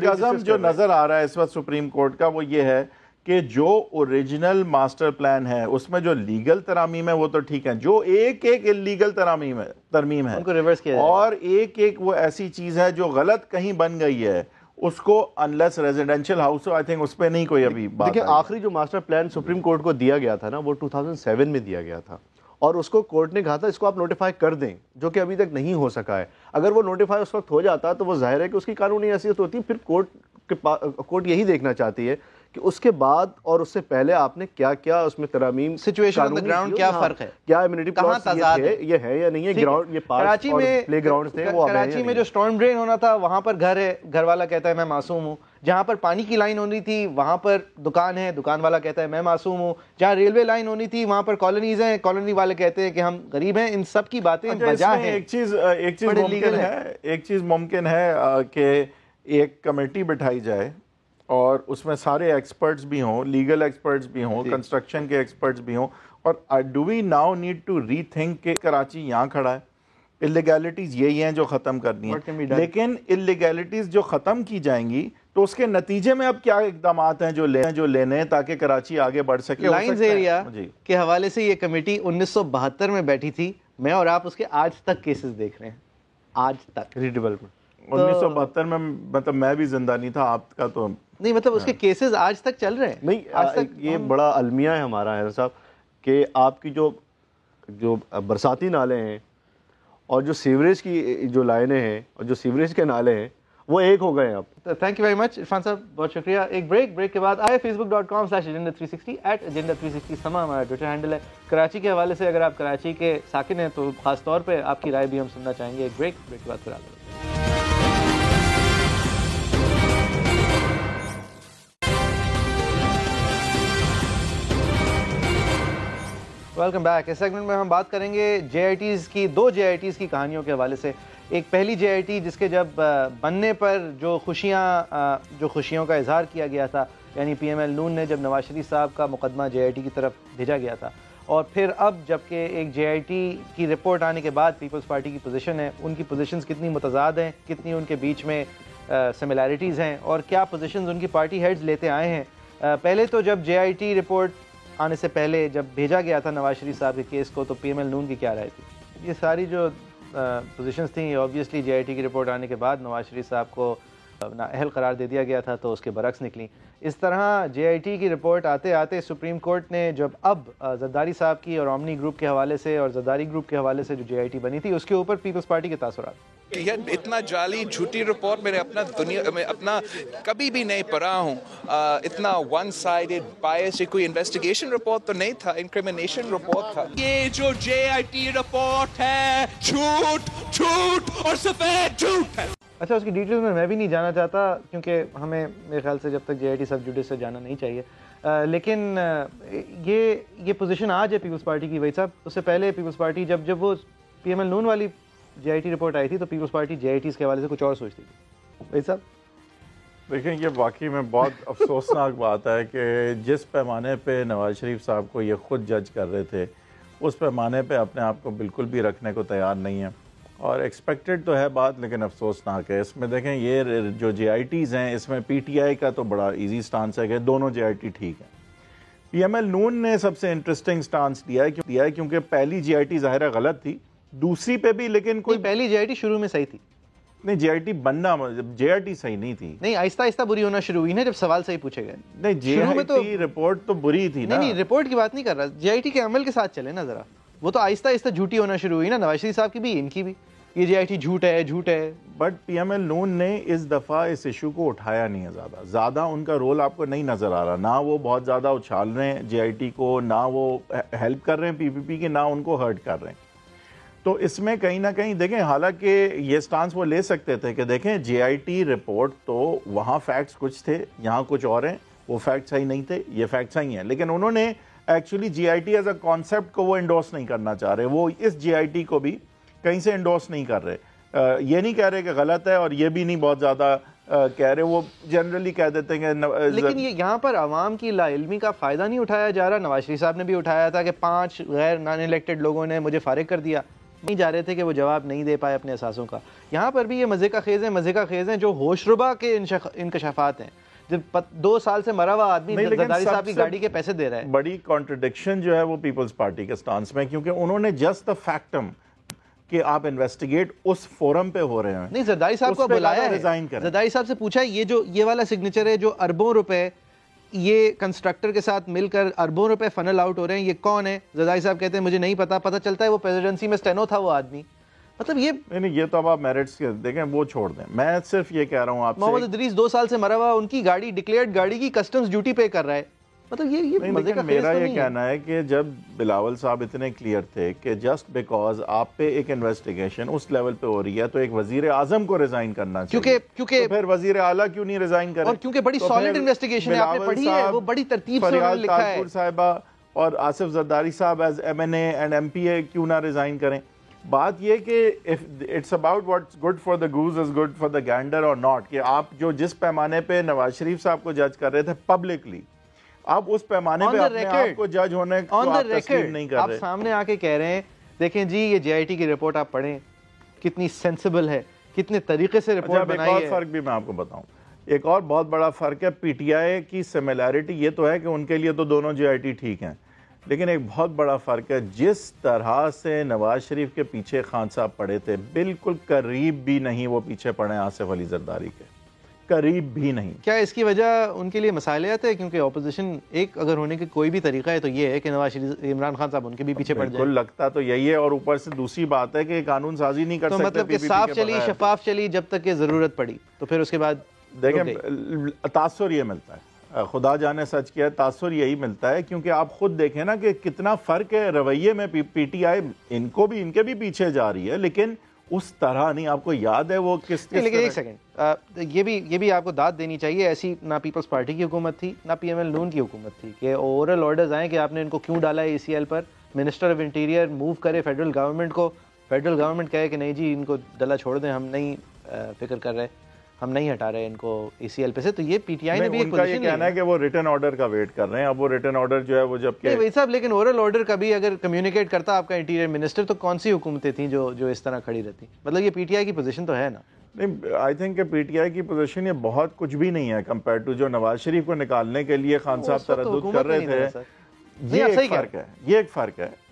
عزم جو نظر آ رہا ہے اس وقت سپریم کورٹ کا وہ یہ ہے کہ جو اوریجنل ماسٹر پلان ہے اس میں جو لیگل ترامیم ہے وہ تو ٹھیک ہے, جو ایک اللیگل ترمیم ہے ان کو ریورس کیا جائے, اور ایک وہ ایسی چیز ہے جو غلط کہیں بن گئی ہے اس کو unless residential house I think اس پہ نہیں کوئی ابھی بات. دیکھیں آخری جو ماسٹر پلان سپریم کورٹ کو دیا گیا تھا نا وہ 2007 میں دیا گیا تھا, اور اس کو کورٹ نے کہا تھا اس کو آپ نوٹیفائی کر دیں, جو کہ ابھی تک نہیں ہو سکا ہے. اگر وہ نوٹیفائی اس وقت ہو جاتا تو وہ ظاہر ہے کہ اس کی قانونی حیثیت ہوتی, پھر کورٹ یہی دیکھنا چاہتی ہے کہ اس کے بعد اور اس سے پہلے آپ نے کیا کیا اس میں ترامیم, سچویشن آن دی گراؤنڈ کیا فرق ہے, کیا امیونٹی کہاں تضاد ہے, یہ ہے یا نہیں ہے. گراؤنڈ یہ پارک اور پلے گراؤنڈ تھے وہ کراچی میں جو سٹارم ڈرین ہونا تھا وہاں پر گھر ہے, گھر والا کہتا ہے میں معصوم ہوں. جہاں پر پانی کی لائن ہونی تھی وہاں پر دکان ہے, دکان والا کہتا ہے میں معصوم ہوں. جہاں ریلوے لائن ہونی تھی وہاں پر کالونیز ہیں, کالونی والے کہتے ہیں کہ ہم غریب ہیں. ان سب کی باتیں وجہ ہیں. ایک چیز ممکن ہے کہ ایک کمیٹی بٹھائی جائے اور اس میں سارے ایکسپرٹس بھی ہوں, لیگل ایکسپرٹس بھی ہوں, کنسٹرکشن کے ایکسپرٹس بھی ہوں, اور do we now need to rethink کہ کراچی یہاں کھڑا ہے, اللیگیلٹیز یہی ہیں جو ختم کرنی ہیں, لیکن اللیگیلٹیز جو ختم کی جائیں گی تو اس کے نتیجے میں اب کیا اقدامات ہیں جو لینے ہیں تاکہ کراچی آگے بڑھ سکے. لائنز ایریا کے حوالے سے یہ کمیٹی 1972 میں بیٹھی تھی, میں اور آپ اس کے آج تک کیسز دیکھ رہے ہیں, آج تک ری ڈیولپمنٹ. 1972 میں مطلب میں بھی زندہ نہیں تھا, آپ کا تو نہیں, مطلب اس کے کیسز آج تک چل رہے ہیں. نہیں یہ بڑا المیہ ہے ہمارا حیدر صاحب کہ آپ کی جو برساتی نالے ہیں اور جو سیوریج کی جو لائنیں ہیں اور جو سیوریج کے نالے ہیں وہ ایک ہو گئے ہیں اب. Thank you very much Irfan صاحب, بہت شکریہ. ایک بریک کے بعد آئے facebook.com/agenda360 @agenda360 سما ہمارا ٹویٹر ہینڈل ہے. کراچی کے حوالے سے اگر آپ کراچی کے ساکن ہیں تو خاص طور پہ آپ کی رائے بھی ہم سننا چاہیں گے. ایک بریک کے بعد پھر آگے. Welcome back. اس سیگمنٹ میں ہم بات کریں گے جے آئی ٹیز کی, 2 جے آئی ٹیز کی کہانیوں کے حوالے سے. ایک پہلی جے آئی ٹی جس کے جب بننے پر جو خوشیوں کا اظہار کیا گیا تھا, یعنی پی ایم ایل نون نے جب نواز شریف صاحب کا مقدمہ جے آئی ٹی کی طرف بھیجا گیا تھا, اور پھر اب جبکہ ایک جے آئی ٹی کی رپورٹ آنے کے بعد پیپلز پارٹی کی پوزیشن ہے, ان کی پوزیشنز کتنی متضاد ہیں, کتنی ان کے بیچ میں سملیرٹیز ہیں, اور کیا پوزیشنز ان کی پارٹی ہیڈز لیتے آئے ہیں. پہلے تو جب جے آئی ٹی رپورٹ آنے سے پہلے جب بھیجا گیا تھا نواز شریف صاحب کے کیس کو, تو پی ایم ایل نون کی کیا رائے تھی؟ یہ ساری جو پوزیشنز تھیں یہ آبویسلی جے آئی ٹی کی رپورٹ آنے کے بعد نواز شریف صاحب کو نااہل قرار دے دیا گیا تھا تو اس کے برعکس نکلیں. اس طرح جے آئی ٹی کی رپورٹ آتے آتے سپریم کورٹ نے جب اب زرداری صاحب کی اور اومنی گروپ کے حوالے سے اور زرداری گروپ کے حوالے سے جو جے آئی ٹی بنی تھی اس کے اوپر پیپلز پارٹی کے تاثرات. یہ اتنا جعلی جھوٹی رپورٹ میں نے اپنا کبھی بھی نہیں پڑھا ہوں. اتنا ون سائیڈڈ بائس کوئی انویسٹیگیشن رپورٹ تو نہیں تھا, انکریمنیشن رپورٹ تھا. یہ جو جے آئی ٹی رپورٹ ہے جھوٹ جھوٹ اور سفید جھوٹ ہے. اچھا, اس کی ڈیٹیلز میں بھی نہیں جانا چاہتا کیونکہ ہمیں میرے خیال سے جب تک جے آئی ٹی سب جوڈس سے جانا نہیں چاہیے. لیکن یہ پوزیشن آج ہے پیپلز پارٹی کی. وہی صاحب, اس سے پہلے پیپلز پارٹی جب وہ پی ایم ایل نون والی جے آئی ٹی رپورٹ آئی تھی تو پیپلز پارٹی جے آئی ٹیز کے حوالے سے کچھ اور سوچتی تھی. وہی صاحب دیکھیں, یہ واقعی میں بہت افسوسناک بات ہے کہ جس پیمانے پہ نواز شریف صاحب کو یہ خود جج کر رہے تھے اس پیمانے پہ اپنے آپ کو بالکل بھی رکھنے کو تیار نہیں ہے. اور ایکسپیکٹڈ تو ہے بات, لیکن افسوسناک ہے. اس میں دیکھیں, یہ جو جے آئی ٹیز ہیں اس میں پی ٹی آئی کا تو بڑا ایزی سٹانس ہے کہ دونوں جے آئی ٹی ٹھیک ہیں. پی ایم ایل نون نے سب سے انٹرسٹنگ سٹانس دیا ہے کیونکہ پہلی جے آئی ٹی ظاہر ہے غلط تھی, دوسری پہ بھی لیکن کوئی پہلی جے آئی ٹی شروع میں صحیح تھی. نہیں, جے آئی ٹی بننا, جے آئی ٹی صحیح نہیں تھی. نہیں, آہستہ آہستہ بری ہونا شروع ہوئی نا جب سوال صحیح پوچھے گئے. نہیں, جے آئی ٹی رپورٹ تو بری تھی نا. نہیں, رپورٹ کی بات نہیں کر رہا, جے آئی ٹی کے عمل کے ساتھ چلے نا ذرا. وہ تو آہستہ آہستہ جھوٹی ہونا شروع ہوئی نا, نواز شریف صاحب کی بھی ان کی بھی. یہ جے آئی ٹی جھوٹ ہے. بٹ پی ایم ایل نون نے اس دفعہ اس ایشو کو اٹھایا نہیں ہے. زیادہ ان کا رول آپ کو نہیں نظر آ رہا. نہ وہ بہت زیادہ اچھال رہے ہیں جے آئی ٹی کو, نہ وہ ہیلپ کر رہے ہیں پی پی پی کی, نہ ان کو ہرٹ کر رہے ہیں. تو اس میں کہیں نہ کہیں دیکھیں, حالانکہ یہ سٹانس وہ لے سکتے تھے کہ دیکھیں جے آئی ٹی رپورٹ تو وہاں فیکٹس کچھ تھے, یہاں کچھ اور ہیں, وہ فیکٹس صحیح نہیں تھے, یہ فیکٹس صحیح ہیں. لیکن انہوں نے actually J I T as a concept کو وہ انڈورس نہیں کرنا چاہ رہے. وہ اس جے آئی ٹی کو بھی کہیں سے انڈورس نہیں کر رہے. یہ نہیں کہہ رہے کہ غلط ہے اور یہ بھی نہیں بہت زیادہ کہہ رہے. وہ جنرلی کہہ دیتے ہیں کہ لیکن یہاں پر عوام کی لا علمی کا فائدہ نہیں اٹھایا جا رہا. نواز شریف صاحب نے بھی اٹھایا تھا کہ 5 غیر نان الیکٹڈ لوگوں نے مجھے فارغ کر دیا. نہیں جا رہے تھے کہ وہ جواب نہیں دے پائے اپنے احساسوں کا. یہاں پر بھی یہ مزے کا خیز ہیں جو ہوش ربا کے انکشافات ہیں. جب 2 سال سے مرا ہوا آدمی زرداری صاحب کی گاڑی کے پیسے دے رہا ہے. بڑی کانٹرڈکشن جو ہے وہ پیپلز پارٹی کے سٹانس میں, کیونکہ انہوں نے جسٹ دا فیکٹم کہ آپ انویسٹیگیٹ اس فورم پہ ہو رہے ہیں. نہیں, زرداری صاحب کو بلایا ہے, زرداری صاحب سے پوچھا یہ والا سگنیچر ہے جو اربوں روپے یہ کنسٹرکٹر کے ساتھ مل کر اربوں روپے فنل آؤٹ ہو رہے ہیں, یہ کون ہے؟ زرداری صاحب کہتے ہیں مجھے نہیں پتا. پتہ چلتا ہے وہ پریزیڈنسی میں اسٹینو تھا وہ آدمی. مطلب یہ نہیں, یہ تو اب آپ میرٹس کے دیکھیں, وہ چھوڑ دیں. میں صرف یہ کہہ رہا ہوں آپ سے, محمد ادریس 2 سال سے مرا ہوا, ان کی گاڑی ڈکلیئرڈ گاڑی کی کسٹمز ڈیوٹی پے کر رہا ہے. مطلب یہ مزے کا میرا یہ کہنا ہے کہ جب بلاول صاحب اتنے کلیئر تھے کہ جسٹ بیکاز آپ پہ ایک انویسٹیگیشن اس لیول پہ ہو رہی ہے تو ایک وزیر اعظم کو ریزائن کرنا چاہیے. کیونکہ پھر وزیر اعلیٰ کیوں نہیں ریزائن کریں؟ اور کیونکہ بڑی سالڈ انویسٹیگیشن ہے, آپ نے پڑھی ہے, وہ بڑی ترتیب سے انہوں نے لکھا ہے. صاحبہ اور آصف زرداری صاحب as M N A and M P A کیوں نہ ریزائن کریں؟ بات یہ کہ it's about what's good for the goose is good for the gander اور ناٹ, کہ آپ جو جس پیمانے پہ نواز شریف صاحب کو جج کر رہے تھے پبلکلی, آپ اس پیمانے پہ اپنے آپ کو جج ہونے کو آپ تسلیم نہیں کر رہے. آپ سامنے آ کے کہہ رہے ہیں دیکھیں جی یہ جے آئی ٹی کی رپورٹ آپ پڑھیں, کتنی سینسیبل ہے, کتنے طریقے سے رپورٹ بنائی ہے. ایک اور فرق بھی میں آپ کو بتاؤں, ایک اور بہت بڑا فرق ہے. پی ٹی آئی کی سملیرٹی یہ تو ہے کہ ان کے لیے تو دونوں جے آئی ٹی ٹھیک ہیں, لیکن ایک بہت بڑا فرق ہے جس طرح سے نواز شریف کے پیچھے خان صاحب پڑے تھے, بالکل قریب بھی نہیں وہ پیچھے پڑے آصف علی زرداری کے, قریب بھی نہیں. کیا اس کی وجہ ان کے لیے مسائلیت ہے؟ کیونکہ اپوزیشن ایک اگر ہونے کی کوئی بھی طریقہ ہے تو یہ ہے کہ نواز شریف عمران خان صاحب ان کے بھی پیچھے پڑ جائیں. بالکل لگتا تو یہی ہے, اور اوپر سے دوسری بات ہے کہ قانون سازی نہیں کر سکتے. تو مطلب کہ صاف چلی, شفاف چلی جب تک کہ ضرورت پڑی, تو پھر اس کے بعد دیکھیں تاثر یہ ملتا ہے, خدا جانے سچ کیا ہے, تاثر یہی ملتا ہے کیونکہ آپ خود دیکھیں نا کہ کتنا فرق ہے رویے میں. پی ٹی آئی ان کے بھی پیچھے جا رہی ہے, لیکن اس طرح نہیں. آپ کو یاد ہے وہ کس لیکن ایک سیکنڈ, یہ بھی آپ کو داد دینی چاہیے, ایسی نہ پیپلز پارٹی کی حکومت تھی نہ پی ایم ایل نون کی حکومت تھی کہ اوورل آرڈرز آئیں کہ آپ نے ان کو کیوں ڈالا ہے ای سی ایل پر. منسٹر آف انٹیریئر موو کرے فیڈرل گورنمنٹ کو, فیڈرل گورنمنٹ کہے کہ نہیں جی ان کو ڈلا چھوڑ دیں, ہم نہیں فکر کر رہے, ہم نہیں ہٹا رہے ان کو ای سی ایل پہ سے. تو یہ پی ٹی آئی نے بھی ایک پوزیشن یہ کہنا ہے کہ وہ ریٹن آرڈر کا ویٹ کر رہے ہیں. اب وہ ریٹن آرڈر جو ہے وہ جب کہ وہی صاحب, لیکن اورل آرڈر کا بھی اگر کمیونیکیٹ کرتا آپ کا انٹیریئر منسٹر تو کون سی حکومتیں تھیں جو اس طرح کھڑی رہتی؟ مطلب یہ پی ٹی آئی کی پوزیشن تو ہے نا. نہیں, آئی تھنک کہ پی ٹی آئی کی پوزیشن یہ بہت کچھ بھی نہیں ہے کمپیئر ٹو جو نواز شریف کو نکالنے کے لیے خان صاحب تردد کر رہے تھے. یہ ایک فرق ہے,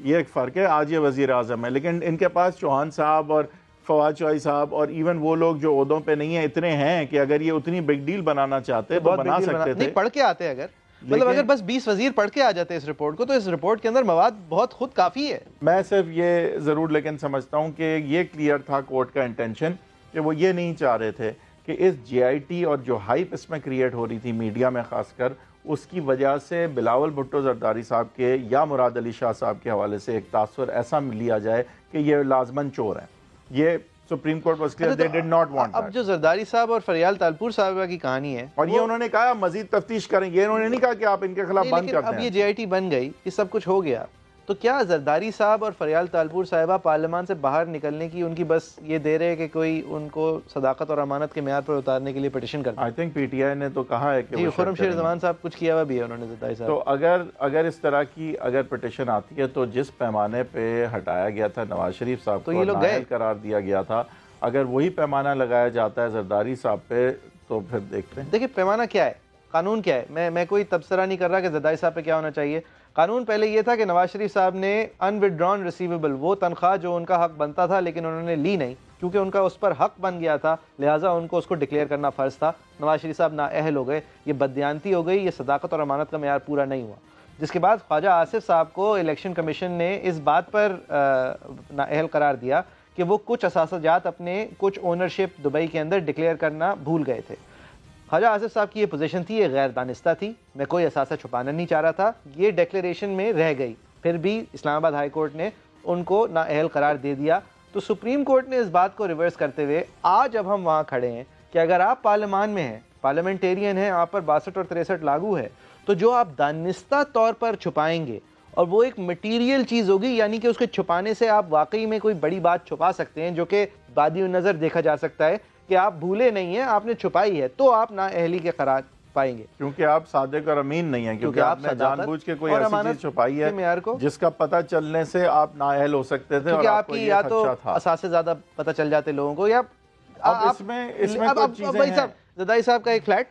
یہ ایک فرق ہے. آج یہ وزیر اعظم ہے, لیکن ان کے پاس چوہان صاحب اور فواد چوہائی صاحب اور ایون وہ لوگ جو عہدوں پہ نہیں ہیں اتنے ہیں کہ اگر یہ اتنی بگ ڈیل بنانا چاہتے تو بنا سکتے تھے. نہیں پڑھ کے آتے اگر مطلب اگر بس 20 وزیر پڑھ کے آ جاتے اس رپورٹ کو تو اس رپورٹ کے اندر مواد بہت خود کافی ہے. میں صرف یہ ضرور لیکن سمجھتا ہوں کہ یہ کلیئر تھا کورٹ کا انٹینشن کہ وہ یہ نہیں چاہ رہے تھے کہ اس جے آئی ٹی اور جو ہائپ اس میں کریٹ ہو رہی تھی میڈیا میں خاص کر اس کی وجہ سے بلاول بھٹو زرداری صاحب کے یا مراد علی شاہ صاحب کے حوالے سے ایک تاثر ایسا لیا جائے کہ یہ لازماً چور ہیں. یہ supreme court was clear they did not want that. اب جو زرداری صاحب اور فریال تالپور صاحبہ کی کہانی ہے اور یہ انہوں نے کہا مزید تفتیش کریں, یہ انہوں نے نہیں کہا کہ آپ ان کے خلاف بند کر دیں. اب یہ جے آئی ٹی بن گئی, یہ سب کچھ ہو گیا, تو کیا زرداری صاحب اور فریال تالپور صاحبہ پارلیمان سے باہر نکلنے کی ان کی بس یہ دے رہے کہ کوئی ان کو صداقت اور امانت کے معیار پر اتارنے کے لیے پٹیشن کرتا ہے؟ I think P T I نے تو کہا ہے کہ خرم شیر زمان صاحب کچھ کیا ہوا بھی ہے انہوں نے زرداری صاحب. تو اگر اس طرح کی اگر پٹیشن آتی ہے تو جس پیمانے پہ ہٹایا گیا تھا نواز شریف صاحب کو نااہل قرار دیا گیا تھا, اگر وہی پیمانہ لگایا جاتا ہے زرداری صاحب پہ تو پھر دیکھتے ہیں. دیکھیں پیمانہ کیا ہے, قانون کیا ہے. میں کوئی تبصرہ نہیں کر رہا کہ زرداری صاحب پہ کیا ہونا چاہیے. قانون پہلے یہ تھا کہ نواز شریف صاحب نے ان وڈران ریسیویبل, وہ تنخواہ جو ان کا حق بنتا تھا لیکن انہوں نے لی نہیں کیونکہ ان کا اس پر حق بن گیا تھا, لہٰذا ان کو اس کو ڈکلیئر کرنا فرض تھا. نواز شریف صاحب نااہل ہو گئے, یہ بددیانتی ہو گئی, یہ صداقت اور امانت کا معیار پورا نہیں ہوا. جس کے بعد خواجہ آصف صاحب کو الیکشن کمیشن نے اس بات پر نااہل قرار دیا کہ وہ کچھ اثاثہ جات اپنے کچھ اونرشپ دبئی کے اندر ڈکلیئر کرنا بھول گئے تھے. خواجہ آصف صاحب کی یہ پوزیشن تھی, یہ غیر دانستہ تھی, میں کوئی اثاثہ چھپانا نہیں چاہ رہا تھا, یہ ڈیکلیریشن میں رہ گئی, پھر بھی اسلام آباد ہائی کورٹ نے ان کو نااہل قرار دے دیا. تو سپریم کورٹ نے اس بات کو ریورس کرتے ہوئے آج اب ہم وہاں کھڑے ہیں کہ اگر آپ پارلیمان میں ہیں, پارلیمنٹیرین ہیں, آپ پر 62 اور 63 لاگو ہے, تو جو آپ دانستہ طور پر چھپائیں گے اور وہ ایک مٹیریل چیز ہوگی, یعنی کہ اس کے چھپانے سے آپ واقعی میں کوئی بڑی بات چھپا سکتے ہیں جو کہ بادی نظر دیکھا جا سکتا ہے کہ آپ بھولے نہیں ہیں, آپ نے چھپائی ہے, تو آپ نااہلی کے قرار پائیں گے. کیونکہ آپ صادق اور امین نہیں ہیں, کیونکہ آپ نے جان بوجھ کے کوئی ایسی چیز چھپائی ہے جس کا پتہ چلنے سے آپ نااہل ہو سکتے تھے, اور آپ کو یہ خدشہ تھا. اثاثے زیادہ پتہ چل جاتے لوگوں کو. یا اس میں کچھ چیزیں ہیں. زرداری صاحب کا ایک فلیٹ,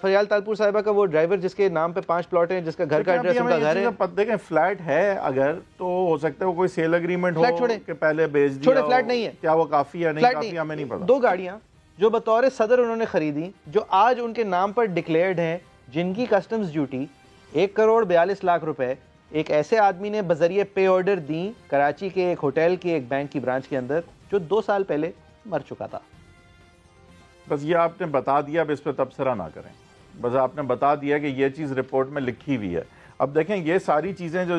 فریال تالپور صاحبہ کا وہ ڈرائیور جس کے نام پہ 5 پلاٹ ہیں, جس کا گھر کا ایڈریس ان کا گھر ہے. دیکھیں فلیٹ ہے اگر تو ہو سکتا ہے وہ کوئی سیل اگریمنٹ ہو کہ پہلے بیچ دیا, چھوڑے فلیٹ نہیں ہے, کیا وہ کافی ہے نہیں کافی ہمیں نہیں پتا. 2 گاڑیاں جو بطور صدر انہوں نے خریدی, جو آج ان کے نام پر ڈکلیئرڈ ہیں, جن کی کسٹمز ڈیوٹی 1,42,00,000 روپے ایک ایسے آدمی نے بذریعہ پے آرڈر دیں کراچی کے ایک ہوٹل کے ایک بینک کی برانچ کے اندر, جو 2 سال پہلے مر چکا تھا. بس یہ آپ نے بتا دیا, اب اس پہ تبصرہ نہ کریں, بس آپ نے بتا دیا کہ یہ چیز رپورٹ میں لکھی ہوئی ہے. اب دیکھیں یہ ساری چیزیں جو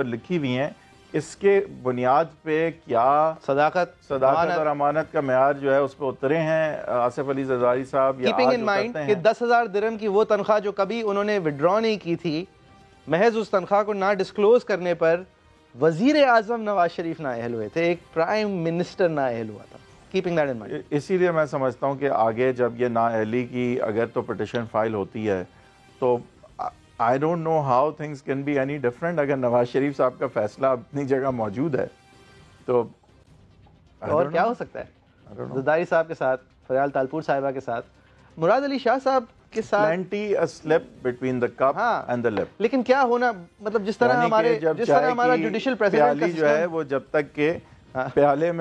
لکھی ہوئی ہیں, اس کے بنیاد پہ کیا صداقت اور امانت کا معیار جو ہے اس پہ اترے ہیں آصف علی زرداری صاحب. کیپنگ ان مائنڈ کہ 10,000 درہم کی وہ تنخواہ جو کبھی انہوں نے وڈرا نہیں کی تھی, محض اس تنخواہ کو نہ ڈسکلوز کرنے پر وزیر اعظم نواز شریف نااہل ہوئے تھے, ایک پرائم منسٹر نااہل ہوا تھا. Keeping that in mind. اسی لیے میں سمجھتا ہوں کہ آگے جب یہ نااہلی کی اگر تو پٹیشن فائل ہوتی ہے تو I don't know how things can be any different. اگر نواز شریف صاحب کا فیصلہ اپنی جگہ موجود ہے تو اور کیا ہو سکتا ہے. زرداری صاحب کے ساتھ, فریال تالپور صاحبہ کے ساتھ, مراد علی شاہ صاحب کے ساتھ plenty a slip between the cup and the lip. لیکن کیا ہونا, مطلب جس طرح ہمارا جوڈیشل پریزیڈنٹ کا جو ہے وہ جب تک کہ پیالے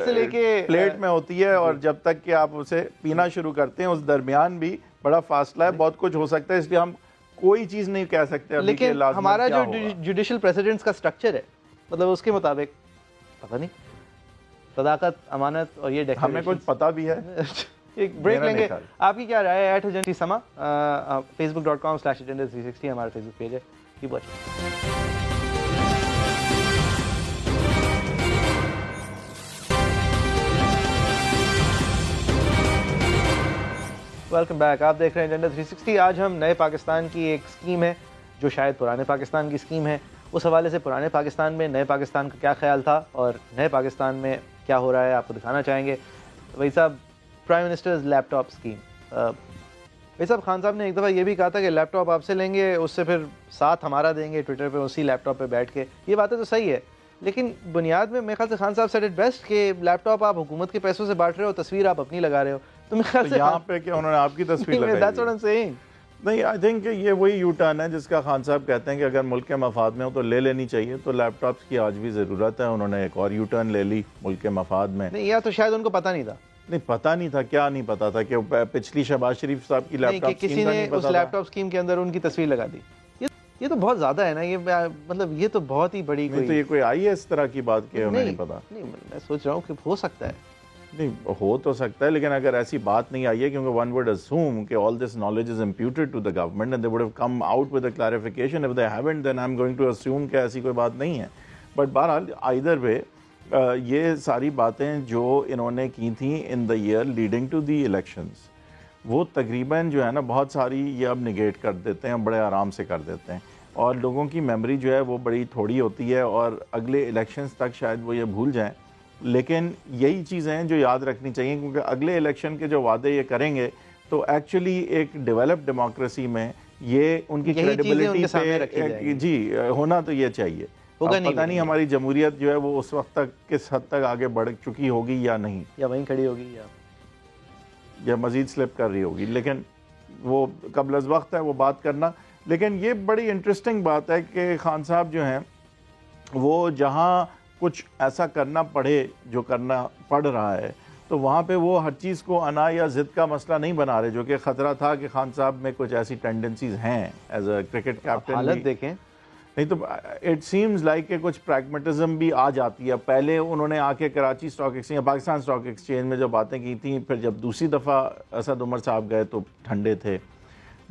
سے لے کے پلیٹ میں ہوتی ہے اور جب تک کہ آپ اسے پینا شروع کرتے ہیں اس درمیان بھی بڑا فاصلہ ہے, بہت کچھ ہو سکتا ہے, اس لیے ہم کوئی چیز نہیں کہہ سکتے. لیکن ہمارا جو جوڈیشل پریزیڈنٹس کا سٹرکچر ہے, مطلب اس کے مطابق پتہ نہیں صداقت, امانت اور یہ ہمیں کچھ پتہ بھی ہے. ایک بریک لیں گے. آپ کی کیا رائے ہے؟ ایجنسی سما facebook.com/agenda360 ہمارا فیس بک پیج ہے. Keep watching. Welcome back. آپ دیکھ رہے ہیں ایجنڈا 360. آج ہم نئے پاکستان کی ایک اسکیم ہے جو شاید پرانے پاکستان کی اسکیم ہے, اس حوالے سے پرانے پاکستان میں نئے پاکستان کا کیا خیال تھا اور نئے پاکستان میں کیا ہو رہا ہے آپ کو دکھانا چاہیں گے. بھائی صاحب, پرائم منسٹرز لیپ ٹاپ اسکیم. بھائی صاحب, خان صاحب نے ایک دفعہ یہ بھی کہا تھا کہ لیپ ٹاپ آپ سے لیں گے, اس سے پھر ساتھ ہمارا دیں گے ٹویٹر پہ اسی لیپ ٹاپ پہ بیٹھ کے. یہ باتیں تو صحیح ہے, لیکن بنیاد میں میرے خیال سے خان صاحب سیڈ اٹ بیسٹ کہ لیپ ٹاپ آپ حکومت کے پیسوں سے بانٹ رہے ہو, تصویر آپ اپنی لگا رہے ہو, تو میرے خیال سے یہاں پہ کہ انہوں نے آپ کی تصویر لگائی. That's what I'm saying. نہیں، آئی تھنک یہ وہی یو ٹرن ہے جس کا خان صاحب کہتے ہیں کہ اگر ملک کے مفاد میں ہو تو لے لینی چاہیے. تو لیپ ٹاپس کی آج بھی ضرورت ہے. انہوں نے ایک اور یو ٹرن لے لی ملک کے مفاد میں. نہیں، یا تو شاید ان کو پتہ نہیں تھا. نہیں پتہ نہیں تھا. کیا نہیں پتا تھا؟ کہ پچھلی شہباز شریف صاحب کی لیپ ٹاپ کسی نے اس لیپ ٹاپ اسکیم کے اندر ان کی تصویر لگا دی. یہ تو بہت زیادہ ہے نا. یہ مطلب یہ تو بہت ہی بڑی تو یہ کوئی آئی ہے اس طرح کی بات کہ انہیں نہیں پتا. نہیں، میں سوچ رہا ہوں کہ ہو سکتا ہے. نہیں ہو تو سکتا ہے، لیکن اگر ایسی بات نہیں آئی ہے، کیونکہ ون وڈ assume کہ all this knowledge is imputed to the government and they would have come out with a clarification. If they haven't, then I'm going to assume کہ ایسی کوئی بات نہیں ہے. بٹ بہرحال either way یہ ساری باتیں جو انہوں نے کی تھیں in the year leading to the elections، وہ تقریباً جو ہے نا بہت ساری یہ اب نگیٹ کر دیتے ہیں، بڑے آرام سے کر دیتے ہیں. اور لوگوں کی میموری جو ہے وہ بڑی تھوڑی ہوتی ہے اور اگلے الیکشنز تک شاید وہ یہ بھول جائیں. لیکن یہی چیزیں ہیں جو یاد رکھنی چاہیے، کیونکہ اگلے الیکشن کے جو وعدے یہ کریں گے تو ایکچولی ایک ڈیولپڈ ڈیموکریسی میں یہ ان کی کریڈیبلٹی پہ جی ہونا تو یہ چاہیے. پتہ نہیں ہماری جمہوریت جو ہے وہ اس وقت تک کس حد تک آگے بڑھ چکی ہوگی یا نہیں، یا وہیں کھڑی ہوگی یا مزید سلپ کر رہی ہوگی. لیکن وہ قبل از وقت ہے وہ بات کرنا. لیکن یہ بڑی انٹرسٹنگ بات ہے کہ خان صاحب جو ہیں وہ جہاں کچھ ایسا کرنا پڑے جو کرنا پڑ رہا ہے تو وہاں پہ وہ ہر چیز کو انا یا ضد کا مسئلہ نہیں بنا رہے، جو کہ خطرہ تھا کہ خان صاحب میں کچھ ایسی ٹینڈنسیز ہیں ایز اے کرکٹ کیپٹن. حالت دیکھیں نہیں تو اٹ سیمز لائک کہ کچھ پریگمیٹزم بھی آ جاتی ہے. پہلے انہوں نے آ کے کراچی اسٹاک ایکسچینج یا پاکستان اسٹاک ایکسچینج میں جو باتیں کی تھیں، پھر جب دوسری دفعہ اسد عمر صاحب گئے تو ٹھنڈے تھے.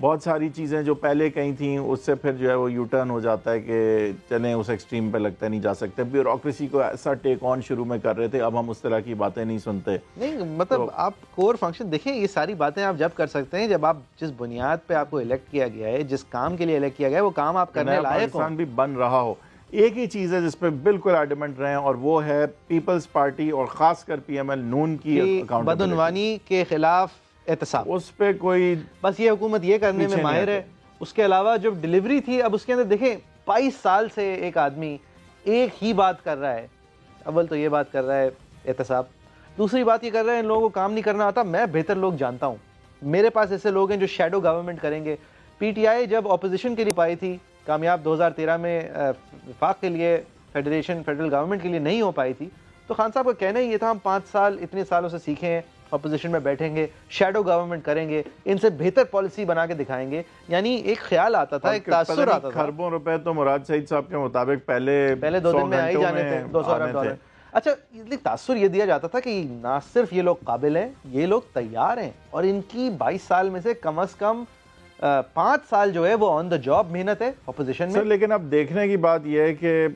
بہت ساری چیزیں جو پہلے کہیں تھیں اس سے پھر جو ہے وہ یو ٹرن ہو جاتا ہے کہ چلیں اس ایکسٹریم پہ لگتے نہیں جا سکتے. بیوروکریسی کو ایسا ٹیک آن شروع میں کر رہے تھے، اب ہم اس طرح کی باتیں نہیں سنتے. نہیں مطلب آپ کور فنکشن دیکھیں. یہ ساری باتیں آپ جب کر سکتے ہیں جب آپ جس بنیاد پہ آپ کو الیکٹ کیا گیا ہے، جس کام کے لیے الیکٹ کیا گیا ہے، وہ کام آپ کرنے لائق ہو. پاکستان بھی بن رہا ہو. ایک ہی چیز ہے جس پہ بالکل ایڈمنٹ رہے ہیں اور وہ ہے پیپلز پارٹی اور خاص کر پی ایم ایل نون کی بدعنوانی کے خلاف احتساب. اس پہ کوئی بس یہ حکومت یہ کرنے میں ماہر ہے. اس کے علاوہ جو ڈیلیوری تھی، اب اس کے اندر دیکھیں 22 سال سے ایک آدمی ایک ہی بات کر رہا ہے. اول تو یہ بات کر رہا ہے احتساب، دوسری بات یہ کر رہا ہے ان لوگوں کو کام نہیں کرنا آتا. میں بہتر لوگ جانتا ہوں، میرے پاس ایسے لوگ ہیں جو شیڈو گورنمنٹ کریں گے. پی ٹی آئی جب اپوزیشن کے لیے پائی تھی کامیاب 2013 میں وفاق کے لیے فیڈرل گورنمنٹ کے لیے نہیں ہو پائی تھی، تو خان صاحب کا کہنا ہی یہ تھا ہم 5 سال اتنے سالوں سے سیکھے ہیں، اپوزیشن میں بیٹھیں گے، شیڈو گورنمنٹ کریں گے، ان سے بہتر پالیسی بنا کے دکھائیں گے. یعنی ایک خیال آتا تھا، ایک تاثر آتا تھا. خربوں روپے تو مراد سعید صاحب کے مطابق پہلے 2 دن میں آ ہی جانے تھے، 200 ارب ڈالر. اچھا تاثر یہ دیا جاتا تھا کہ نہ صرف یہ لوگ قابل ہیں، یہ لوگ تیار ہیں، اور ان کی 22 سال میں سے کم از کم 5 سال جو ہے وہ آن دا جاب محنت ہے اپوزیشن میں. لیکن اب دیکھنے کی بات یہ ہے کہ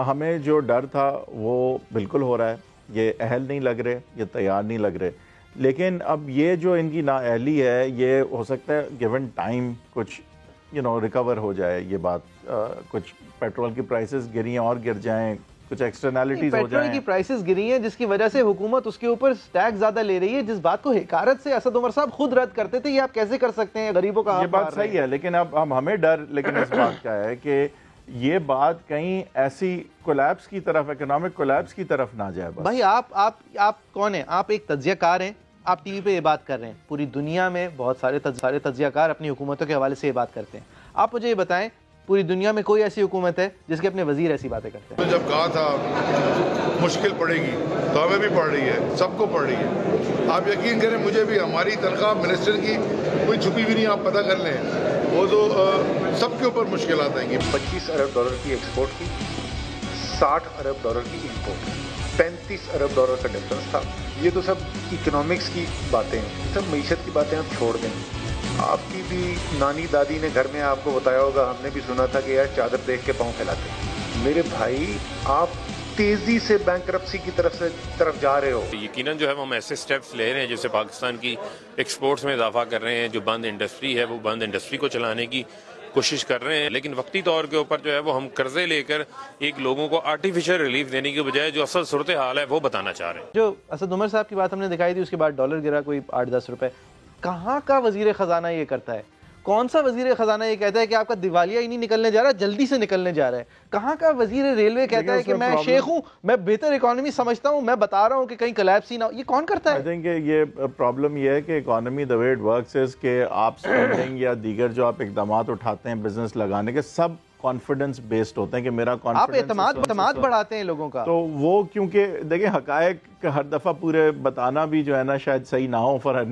ہمیں جو ڈر تھا وہ بالکل ہو رہا ہے. یہ اہل نہیں لگ رہے، یہ تیار نہیں لگ رہے. لیکن اب یہ جو ان کی نااہلی ہے یہ ہو سکتا ہے گیون ٹائم کچھ ریکور ہو جائے. یہ بات کچھ پیٹرول کی پرائسز گری ہیں اور گر جائیں، کچھ ایکسٹرنالٹیز ہو جائیں. پیٹرول کی پرائسز گری ہیں جس کی وجہ سے حکومت اس کے اوپر ٹیکس زیادہ لے رہی ہے، جس بات کو حکارت سے اسد عمر صاحب خود رد کرتے تھے. یہ آپ کیسے کر سکتے ہیں؟ غریبوں کا یہ بات صحیح ہے، لیکن اب ہمیں ڈر لیکن اس بات کا ہے کہ یہ بات کہیں ایسی کولیپس کی طرف، اکنامک کولیپس کی طرف نہ جائے. بھائی آپ کون ہیں؟ آپ ایک تجزیہ کار ہیں، آپ ٹی وی پہ یہ بات کر رہے ہیں. پوری دنیا میں بہت سارے تجزیہ کار اپنی حکومتوں کے حوالے سے یہ بات کرتے ہیں. آپ مجھے یہ بتائیں پوری دنیا میں کوئی ایسی حکومت ہے جس کے اپنے وزیر ایسی باتیں کرتے ہیں؟ جب کہا تھا مشکل پڑے گی تو ہمیں بھی پڑ رہی ہے، سب کو پڑ رہی ہے. آپ یقین کریں مجھے بھی، ہماری تنخواہ منسٹر کی کوئی چھپی بھی نہیں، آپ پتہ کر لیں. وہ تو سب کے اوپر مشکلات آئیں گی. 25 ارب ڈالر کی ایکسپورٹ کی، 60 ارب ڈالر کی امپورٹ، 35 ارب ڈالر کا ڈفرنس تھا. یہ تو سب اکنامکس کی باتیں ہیں، سب معیشت کی باتیں ہم چھوڑ دیں. آپ کی بھی نانی دادی نے گھر میں آپ کو بتایا ہوگا، ہم نے بھی سنا تھا کہ یار چادر دیکھ کے پاؤں پھیلاتے. میرے بھائی آپ تیزی سے بینکرپسی کی طرف جا رہے ہو. یقیناً جو ہے ہم ایسے سٹیپس لے رہے ہیں جیسے پاکستان کی ایکسپورٹس میں اضافہ کر رہے ہیں. جو بند انڈسٹری ہے وہ بند انڈسٹری کو چلانے کی کوشش کر رہے ہیں، لیکن وقتی طور کے اوپر جو ہے وہ ہم قرضے لے کر ایک لوگوں کو آرٹیفیشل ریلیف دینے کی بجائے جو اصل صورتحال ہے وہ بتانا چاہ رہے ہیں. جو اسد عمر صاحب کی بات ہم نے دکھائی تھی، اس کے بعد ڈالر گرا کوئی 8-10 روپے. کہاں کا وزیر خزانہ یہ کرتا ہے؟ کون سا وزیر خزانہ یہ کہتا ہے کہ آپ کا دیوالیہ ہی نہیں نکلنے جا رہا, جلدی سے نکلنے جا رہا ہے؟ کہاں کا وزیر ریلوے کہتا ہے کہ میں شیخ ہوں, میں بہتر اکانومی سمجھتا ہوں, میں بتا رہا ہوں کہ کہیں کلیپس ہی نہ ہو؟ یہ کون کرتا ہے؟ I think یہ پرابلم یہ ہے کہ economy the way it works is کہ آپ اسپینڈنگ یا دیگر جو آپ اقدامات اٹھاتے ہیں بزنس لگانے کے, سب کانفیڈنس بیسڈ ہوتے ہیں کہ میرا کانفیڈنس, آپ اعتماد بڑھاتے ہیں لوگوں کا. تو وہ کیونکہ دیکھیں حقائق ہر دفعہ پورے بتانا بھی جو ہے نا شاید صحیح نہ ہو فار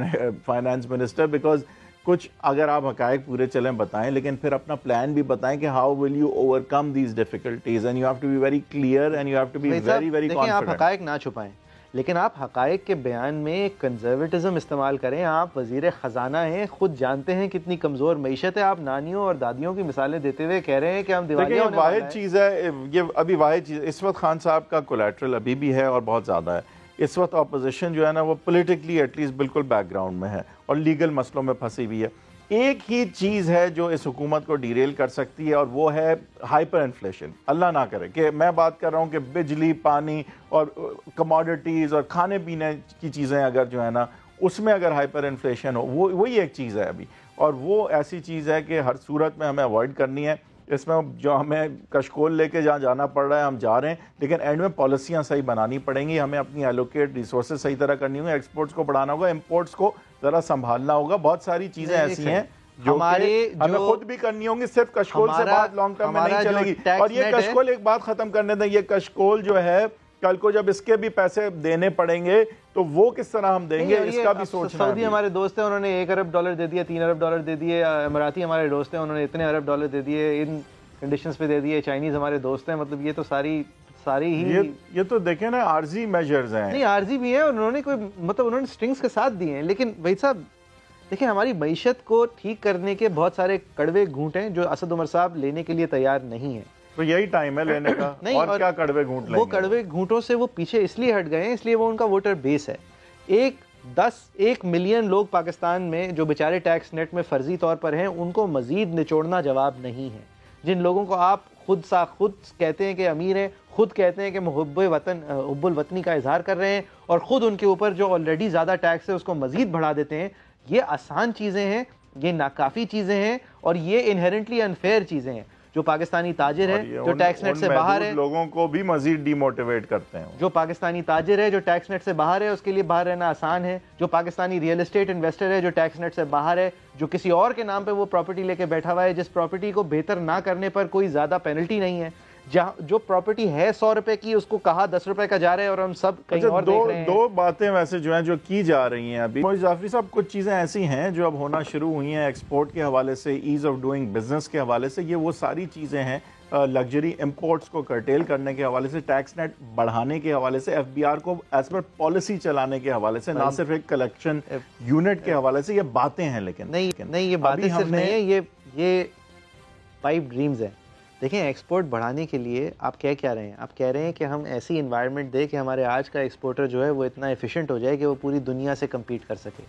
فائنانس منسٹر, بیکاز کچھ اگر آپ حقائق پورے چلیں بتائیں لیکن پھر اپنا پلان بھی بتائیں کہ how will you overcome these difficulties, and you have to be very clear and you have to be very very confident. آپ کانفیڈنٹ. حقائق نہ چھپائیں لیکن آپ حقائق کے بیان میں کنزرویٹزم استعمال کریں. آپ وزیر خزانہ ہیں, خود جانتے ہیں کتنی کمزور معیشت ہے, آپ نانیوں اور دادیوں کی مثالیں دیتے ہوئے کہہ رہے ہیں کہ ہم دیوالیہ ہونے والا ہے. واحد چیز ہے یہ, ابھی واحد چیز اس وقت خان صاحب کا کولیٹرل ابھی بھی ہے اور بہت زیادہ ہے. اس وقت اپوزیشن جو ہے نا وہ پولیٹیکلی ایٹ لیسٹ بالکل بیک گراؤنڈ میں ہے اور لیگل مسئلوں میں پھنسی ہوئی ہے. ایک ہی چیز ہے جو اس حکومت کو ڈیریل کر سکتی ہے اور وہ ہے ہائپر انفلیشن. اللہ نہ کرے کہ میں بات کر رہا ہوں کہ بجلی, پانی اور کموڈیٹیز اور کھانے پینے کی چیزیں اگر جو ہے نا اس میں اگر ہائپر انفلیشن ہو, وہی ایک چیز ہے ابھی, اور وہ ایسی چیز ہے کہ ہر صورت میں ہمیں اوائڈ کرنی ہے. اس میں جو ہمیں کشکول لے کے جہاں جانا پڑ رہا ہے ہم جا رہے ہیں, لیکن اینڈ میں پالیسیاں صحیح بنانی پڑیں گی, ہمیں اپنی ایلوکیٹ ریسورسز صحیح طرح کرنی ہوگی, ایکسپورٹس کو بڑھانا ہوگا, امپورٹس کو ذرا سنبھالنا ہوگا. بہت ساری چیزیں ایسی ہیں جو ہمیں خود بھی کرنی ہوں گی, صرف کشکول سے بات لانگ ٹرم میں نہیں چلے گی. اور یہ کشکول, ایک بات ختم کرنے دیں, یہ کشکول جو ہے کل کو جب اس کے بھی پیسے دینے پڑیں گے تو وہ کس طرح ہم دیں گے, اس کا بھی سوچنا ہے. سعودی ہمارے دوست ہیں, انہوں نے $1 ارب دے دیا, $3 ارب دے دیے. اماراتی ہمارے دوست ہیں, انہوں نے اتنے ارب ڈالر دے دیے, ان کنڈیشنز پہ دے دیے. چائنیز ہمارے دوست ہیں. مطلب یہ تو ساری ہی یہ تو دیکھیں نا عارضی میجرز ہیں. نہیں عارضی بھی ہیں, اور انہوں نے کوئی مطلب انہوں نے سٹرنگز کے ساتھ دیے ہیں. لیکن بھائی صاحب دیکھیں, ہماری معیشت کو ٹھیک کرنے کے بہت سارے کڑوے گھونٹ ہیں جو اسد عمر صاحب لینے کے لیے تیار نہیں ہیں. تو یہی ٹائم ہے لینے کا. اور کیا کڑوے گھونٹ لیں گے؟ وہ کڑوے گھونٹوں سے وہ پیچھے اس لیے ہٹ گئے ہیں, اس لیے وہ ان کا ووٹر بیس ہے. 1 ملین لوگ پاکستان میں جو بیچارے ٹیکس نیٹ میں فرضی طور پر ہیں, ان کو مزید نچوڑنا جواب نہیں ہے. جن لوگوں کو آپ خود کہتے ہیں کہ امیر ہیں, خود کہتے ہیں کہ حب الوطنی کا اظہار کر رہے ہیں, اور خود ان کے اوپر جو آلریڈی زیادہ ٹیکس ہے اس کو مزید بڑھا دیتے ہیں. یہ آسان چیزیں ہیں, یہ ناکافی چیزیں ہیں, اور یہ انہیرنٹلی انفیئر چیزیں ہیں. جو پاکستانی تاجر ہے جو ٹیکس نیٹ سے باہر ہے, لوگوں کو بھی مزید ڈی موٹیویٹ کرتے ہیں. جو پاکستانی تاجر ہے جو ٹیکس نیٹ سے باہر ہے, اس کے لیے باہر رہنا آسان ہے. جو پاکستانی ریئل اسٹیٹ انویسٹر ہے جو ٹیکس نیٹ سے باہر ہے, جو کسی اور کے نام پہ وہ پراپرٹی لے کے بیٹھا ہوا ہے, جس پراپرٹی کو بہتر نہ کرنے پر کوئی زیادہ پینلٹی نہیں ہے, جو پراپرٹی ہے 100 روپے کی اس کو کہا 10 روپے کا جا رہا ہے, اور ہم سب کہیں اور دیکھ رہے ہیں. دو باتیں ویسے جو ہیں جو کی جا رہی ہیں ابھی جعفری صاحب, کچھ چیزیں ایسی ہیں جو اب ہونا شروع ہوئی ہیں ایکسپورٹ کے حوالے سے, ایز آف ڈوئنگ بزنس کے حوالے سے. یہ وہ ساری چیزیں ہیں لگژری امپورٹس کو کرٹیل کرنے کے حوالے سے, ٹیکس نیٹ بڑھانے کے حوالے سے, ایف بی آر کو ایز پر پالیسی چلانے کے حوالے سے, نہ صرف ایک کلیکشن یونٹ کے حوالے سے. یہ باتیں ہیں لیکن نہیں یہ باتیں صرف نہیں ہیں, یہ 5 ڈریمز ہیں. دیکھیں ایکسپورٹ بڑھانے کے لیے آپ کیا رہے ہیں, آپ کہہ رہے ہیں کہ ہم ایسی انوائرمنٹ دیں کہ ہمارے آج کا ایکسپورٹر جو ہے وہ اتنا ایفیشینٹ ہو جائے کہ وہ پوری دنیا سے کمپیٹ کر سکے.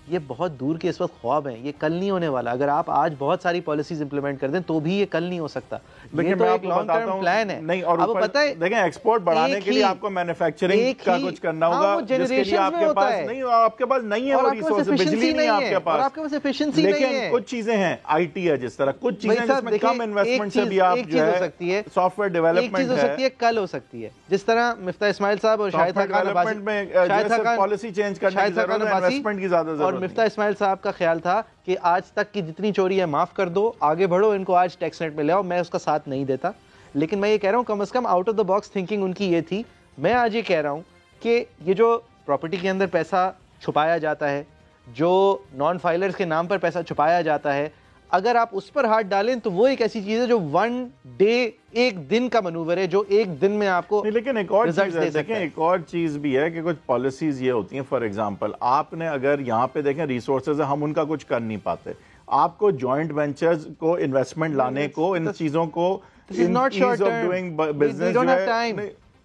یہ بہت دور کے اس وقت خواب ہیں, یہ کل نہیں ہونے والا. اگر آپ آج بہت ساری پالیسیز امپلیمنٹ کر دیں تو بھی یہ کل نہیں ہو سکتا. یہ تو ایک لانگ ٹرم پلان ہے. نہیں, اور پتہ ہے دیکھیں ایکسپورٹ بڑھانے کے لیے آپ کو مینوفیکچرنگ کا کچھ کرنا ہوگا, جس کے لیے آپ کے پاس نہیں, آپ کے پاس نہیں ہے وہ ریسورس, بجلی نہیں ہے آپ کے پاس, آپ کے پاس ایفیشنسی نہیں ہے. لیکن کچھ چیزیں ہیں, آئی ٹی ہے جس طرح, کچھ چیزیں جس میں کم انویسٹمنٹ سے بھی آپ جو ہے سافٹ ویئر ڈیولپمنٹ ہو سکتی ہے, کل ہو سکتی ہے. جس طرح مفتاح اسماعیل صاحب اور شاہد خان پالیسی چینج کرنے کی ضرورت ہے, انویسٹمنٹ کی زیادہ ضرورت ہے. اور مفتاح اسماعیل صاحب کا خیال تھا کہ آج تک کی جتنی چوری ہے معاف کر دو, آگے بڑھو, ان کو آج ٹیکس نیٹ میں لے آؤ. میں اس کا ساتھ نہیں دیتا, لیکن میں یہ کہہ رہا ہوں کم از کم out of the box thinking ان کی یہ تھی. میں آج یہ کہہ رہا ہوں کہ یہ جو پراپرٹی کے اندر پیسہ چھپایا جاتا ہے, جو نان فائلرز کے نام پر پیسہ چھپایا جاتا ہے, اگر آپ اس پر ہاتھ ڈالیں تو وہ ایک ایسی چیز ہے جو 1 ڈے, ایک دن کا منوور ہے, جو ایک دن میں آپ کو. لیکن ایک اور چیز ہے, دیکھیں ایک اور چیز بھی ہے کہ کچھ پالیسیز یہ ہوتی ہیں, فار ایگزامپل آپ نے اگر یہاں پہ دیکھیں ریسورسز ہیں, ہم ان کا کچھ کر نہیں پاتے. آپ کو جوائنٹ وینچرز کو انویسٹمنٹ لانے کو, ان چیزوں کو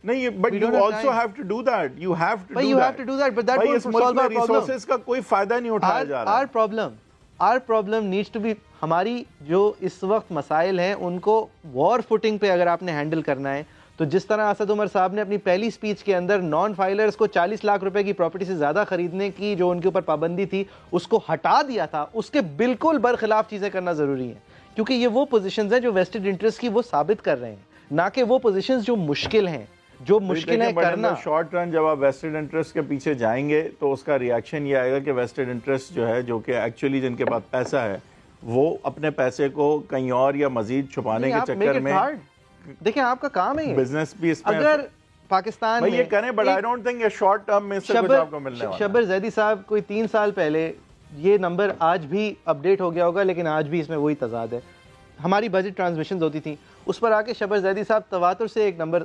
نہیں, but you also have to do that. You have to do that. But that won't solve our problem. Resources کا کوئی فائدہ نہیں اٹھایا جا رہا. Our problem needs to be, ہماری جو اس وقت مسائل ہیں ان کو وار فوٹنگ پہ اگر آپ نے ہینڈل کرنا ہے تو جس طرح اسد عمر صاحب نے اپنی پہلی سپیچ کے اندر نان فائلرز کو 40 لاکھ روپے کی پراپرٹی سے زیادہ خریدنے کی جو ان کے اوپر پابندی تھی اس کو ہٹا دیا تھا، اس کے بالکل برخلاف چیزیں کرنا ضروری ہیں، کیونکہ یہ وہ پوزیشنز ہیں جو ویسٹڈ انٹرسٹ کی وہ ثابت کر رہے ہیں، نہ کہ وہ پوزیشنز جو مشکل ہیں، جو مشکل ہے کرنا. شارٹ رن جب آپ ویسٹڈ انٹرسٹ کے پیچھے جائیں گے تو اس کا ریاکشن یہ آئے گا کہ ویسٹڈ انٹرسٹ جو ہے، جو کہ ایکچولی جن کے پاس پیسہ ہے، وہ اپنے پیسے کو کہیں اور یا مزید چھپانے کے چکر میں دیکھیں آپ کا کام ہے یہ بزنس بھی اس میں اگر پاکستان میں یہ کریں، بٹ آئی ڈونٹ تھنک یہ شارٹ ٹرم میں سے کچھ آپ کو ملنے والا ہے. شبر زیدی صاحب کوئی 3 سال پہلے، یہ نمبر آج بھی اپڈیٹ ہو گیا ہوگا لیکن آج بھی اس میں وہی تضاد ہے، ہماری بجٹ ٹرانسمیشنز ہوتی تھیں، اس پر آ کے شبر زیدی صاحب تواتر سے ایک نمبر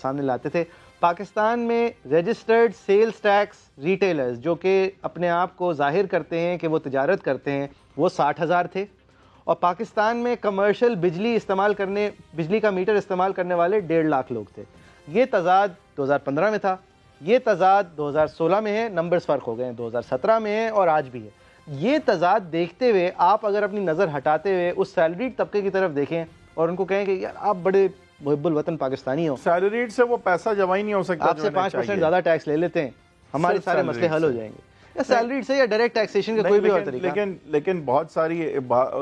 سامنے لاتے تھے. پاکستان میں رجسٹرڈ سیلز ٹیکس ریٹیلرز جو کہ اپنے آپ کو ظاہر کرتے ہیں کہ وہ تجارت کرتے ہیں، وہ 60,000 تھے، اور پاکستان میں کمرشل بجلی کا میٹر استعمال کرنے والے 1.5 لاکھ لوگ تھے. یہ تضاد 2015 میں تھا، یہ تضاد 2016 میں ہے، نمبرز فرق ہو گئے ہیں، 2017 میں ہے اور آج بھی ہے. یہ تضاد دیکھتے ہوئے آپ اگر اپنی نظر ہٹاتے ہوئے اس سیلریڈ طبقے کی طرف دیکھیں اور ان کو کہیں کہ یار آپ بڑے محب الوطن پاکستانی ہو، سیلریڈ سے وہ پیسہ جمع ہی نہیں ہو سکتا، آپ سے 5% زیادہ ٹیکس لے لیتے ہیں، ہمارے سارے مسئلے حل ہو جائیں گے. سیلریڈ سے یا ڈائریکٹ ٹیکسیشن کا کوئی بھی اور طریقہ، لیکن بہت ساری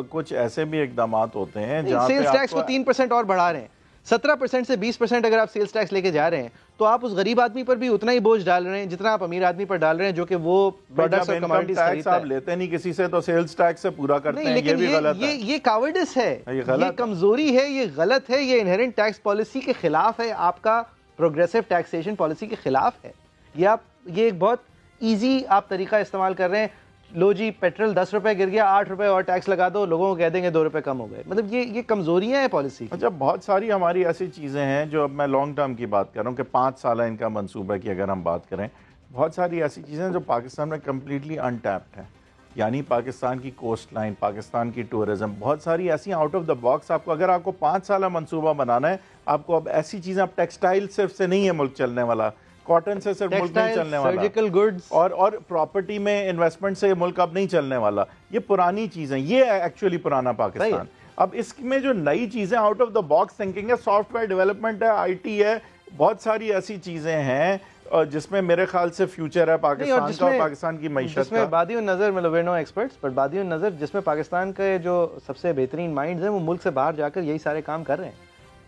کچھ ایسے بھی اقدامات ہوتے ہیں جہاں سیلز ٹیکس کو 3% اور بڑھا رہے ہیں، 17% سے 20% اگر آپ سیلز ٹیکس لے کے جا رہے ہیں تو آپ اس غریب آدمی پر بھی اتنا ہی بوجھ ڈال رہے ہیں جتنا آپ امیر آدمی پر ڈال رہے ہیں جو کہ وہ پروڈکٹس اور کموڈٹیز خریدتا ہے. آپ لیتے نہیں کسی سے تو سیلز ٹیکس سے پورا کرتے ہیں، یہ بھی غلط ہے، یہ کاورڈس ہے، یہ کمزوری ہے، یہ غلط ہے، یہ انہرنٹ ٹیکس پالیسی کے خلاف ہے، آپ کا پروگریسو ٹیکسیشن پالیسی کے خلاف ہے. یہ ایک بہت ایزی آپ طریقہ استعمال کر رہے ہیں، لو جی پیٹرول 10 روپے گر گیا، 8 روپے اور ٹیکس لگا دو، لوگوں کو کہہ دیں گے 2 روپے کم ہو گئے. مطلب یہ کمزوریاں ہیں پالیسی. اچھا، بہت ساری ہماری ایسی چیزیں ہیں جو اب میں لانگ ٹرم کی بات کر رہا ہوں کہ 5 سالہ ان کا منصوبہ کی اگر ہم بات کریں، بہت ساری ایسی چیزیں جو پاکستان میں کمپلیٹلی ان ٹیپڈ ہیں، یعنی پاکستان کی کوسٹ لائن، پاکستان کی ٹورزم، بہت ساری ایسی آؤٹ آف دا باکس آپ کو، اگر آپ کو 5 سالہ منصوبہ بنانا ہے، آپ کو اب ایسی چیزیں، اب ٹیکسٹائل صرف سے نہیں ہے ملک چلنے والا، کاٹن سے صرف ملک نہیں چلنے والا، سرجیکل گڈز اور پراپرٹی میں انویسٹمنٹ سے ملک اب نہیں چلنے والا. یہ پرانی چیزیں، یہ ایکچولی پرانا پاکستان. اب اس میں جو نئی چیزیں out of the box thinking ہے، سافٹ ویئر ڈیولپمنٹ ہے، آئی ٹی ہے، بہت ساری ایسی چیزیں ہیں جس میں میرے خیال سے فیوچر ہے پاکستان کا اور پاکستان کی معیشت کا. جس میں بادی النظر، مطلب ویئر نو ایکسپرٹس، بٹ بادی النظر جس میں پاکستان کے جو سب سے بہترین مائنڈز ہیں وہ ملک سے باہر جا کر یہی سارے کام کر رہے ہیں.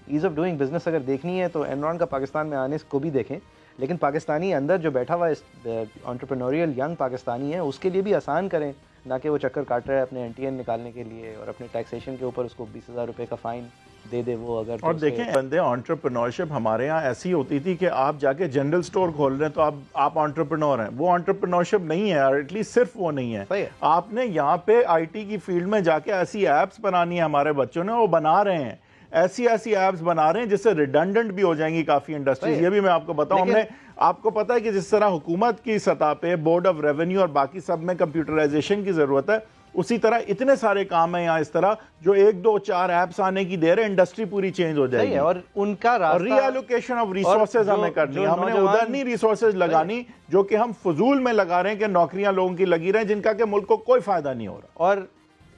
ایز آف ڈوئنگ بزنس اگر دیکھنی ہے تو انرون کا پاکستان میں آنے کو بھی دیکھیں، لیکن پاکستانی اندر جو بیٹھا ہوا انٹرپرینوریل ینگ پاکستانی ہے اس کے لیے بھی آسان کریں، نہ کہ وہ چکر کاٹ رہا ہے اپنے NTN نکالنے کے لیے اور اپنے ٹیکسیشن کے اوپر اس کو 20,000 روپے کا فائن دے دے وہ. اگر اور دیکھیں بندے، انٹرپرینورشپ ہمارے یہاں ایسی ہوتی تھی کہ آپ جا کے جنرل سٹور کھول رہے ہیں تو آپ انٹرپرینور ہیں، وہ انٹرپرینورشپ نہیں ہے، اور ایٹ لیسٹ صرف وہ نہیں ہے. آپ نے یہاں پہ IT کی فیلڈ میں جا کے ایسی ایپس بنانی ہے، ہمارے بچوں نے وہ بنا رہے ہیں، ایسی ایپس بنا رہے ہیں جس سے ریڈنڈنٹ بھی ہو جائیں گی کافی انڈسٹریز. یہ بھی میں آپ کو بتاؤں، ہم نے آپ کو پتا ہے کہ جس طرح حکومت کی سطح پہ بورڈ آف ریونیو اور باقی سب میں کمپیوٹرائزیشن کی ضرورت ہے، اسی طرح اتنے سارے کام ہیں یہاں اس طرح جو 1 2 4 ایپس آنے کی دیر ہے، انڈسٹری پوری چینج ہو جائے گی. اور ان کا راستہ ری ایلوکیشن آف ریسورسز ہمیں کرنی ہے، ہم نے ادھر نہیں ریسورسز لگانی جو کہ ہم فضول میں لگا رہے ہیں کہ نوکریاں لوگوں کی لگی رہے ہیں جن کا کہ ملک کو کوئی فائدہ نہیں ہو رہا. اور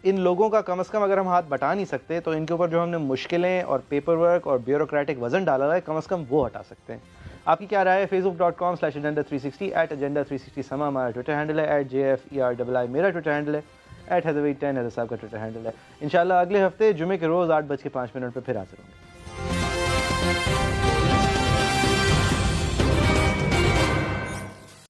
ان لوگوں کا کم از کم اگر ہم ہاتھ بٹا نہیں سکتے تو ان کے اوپر جو ہم نے مشکلیں اور پیپر ورک اور بیوروکریٹک وزن ڈالا ہے کم از کم وہ ہٹا سکتے ہیں. آپ کی کیا رائے ہے؟ facebook.com/agenda360 @agenda360 سما ہمارا ٹویٹر ہینڈل ہے، @JFERII میرا ٹویٹر ہینڈل ہے، @Heatherweight10 حیدر صاحب کا ٹویٹر ہینڈل ہے. انشاءاللہ اگلے ہفتے جمعے کے روز 8:05 پہ پھر حاضر ہوں گے.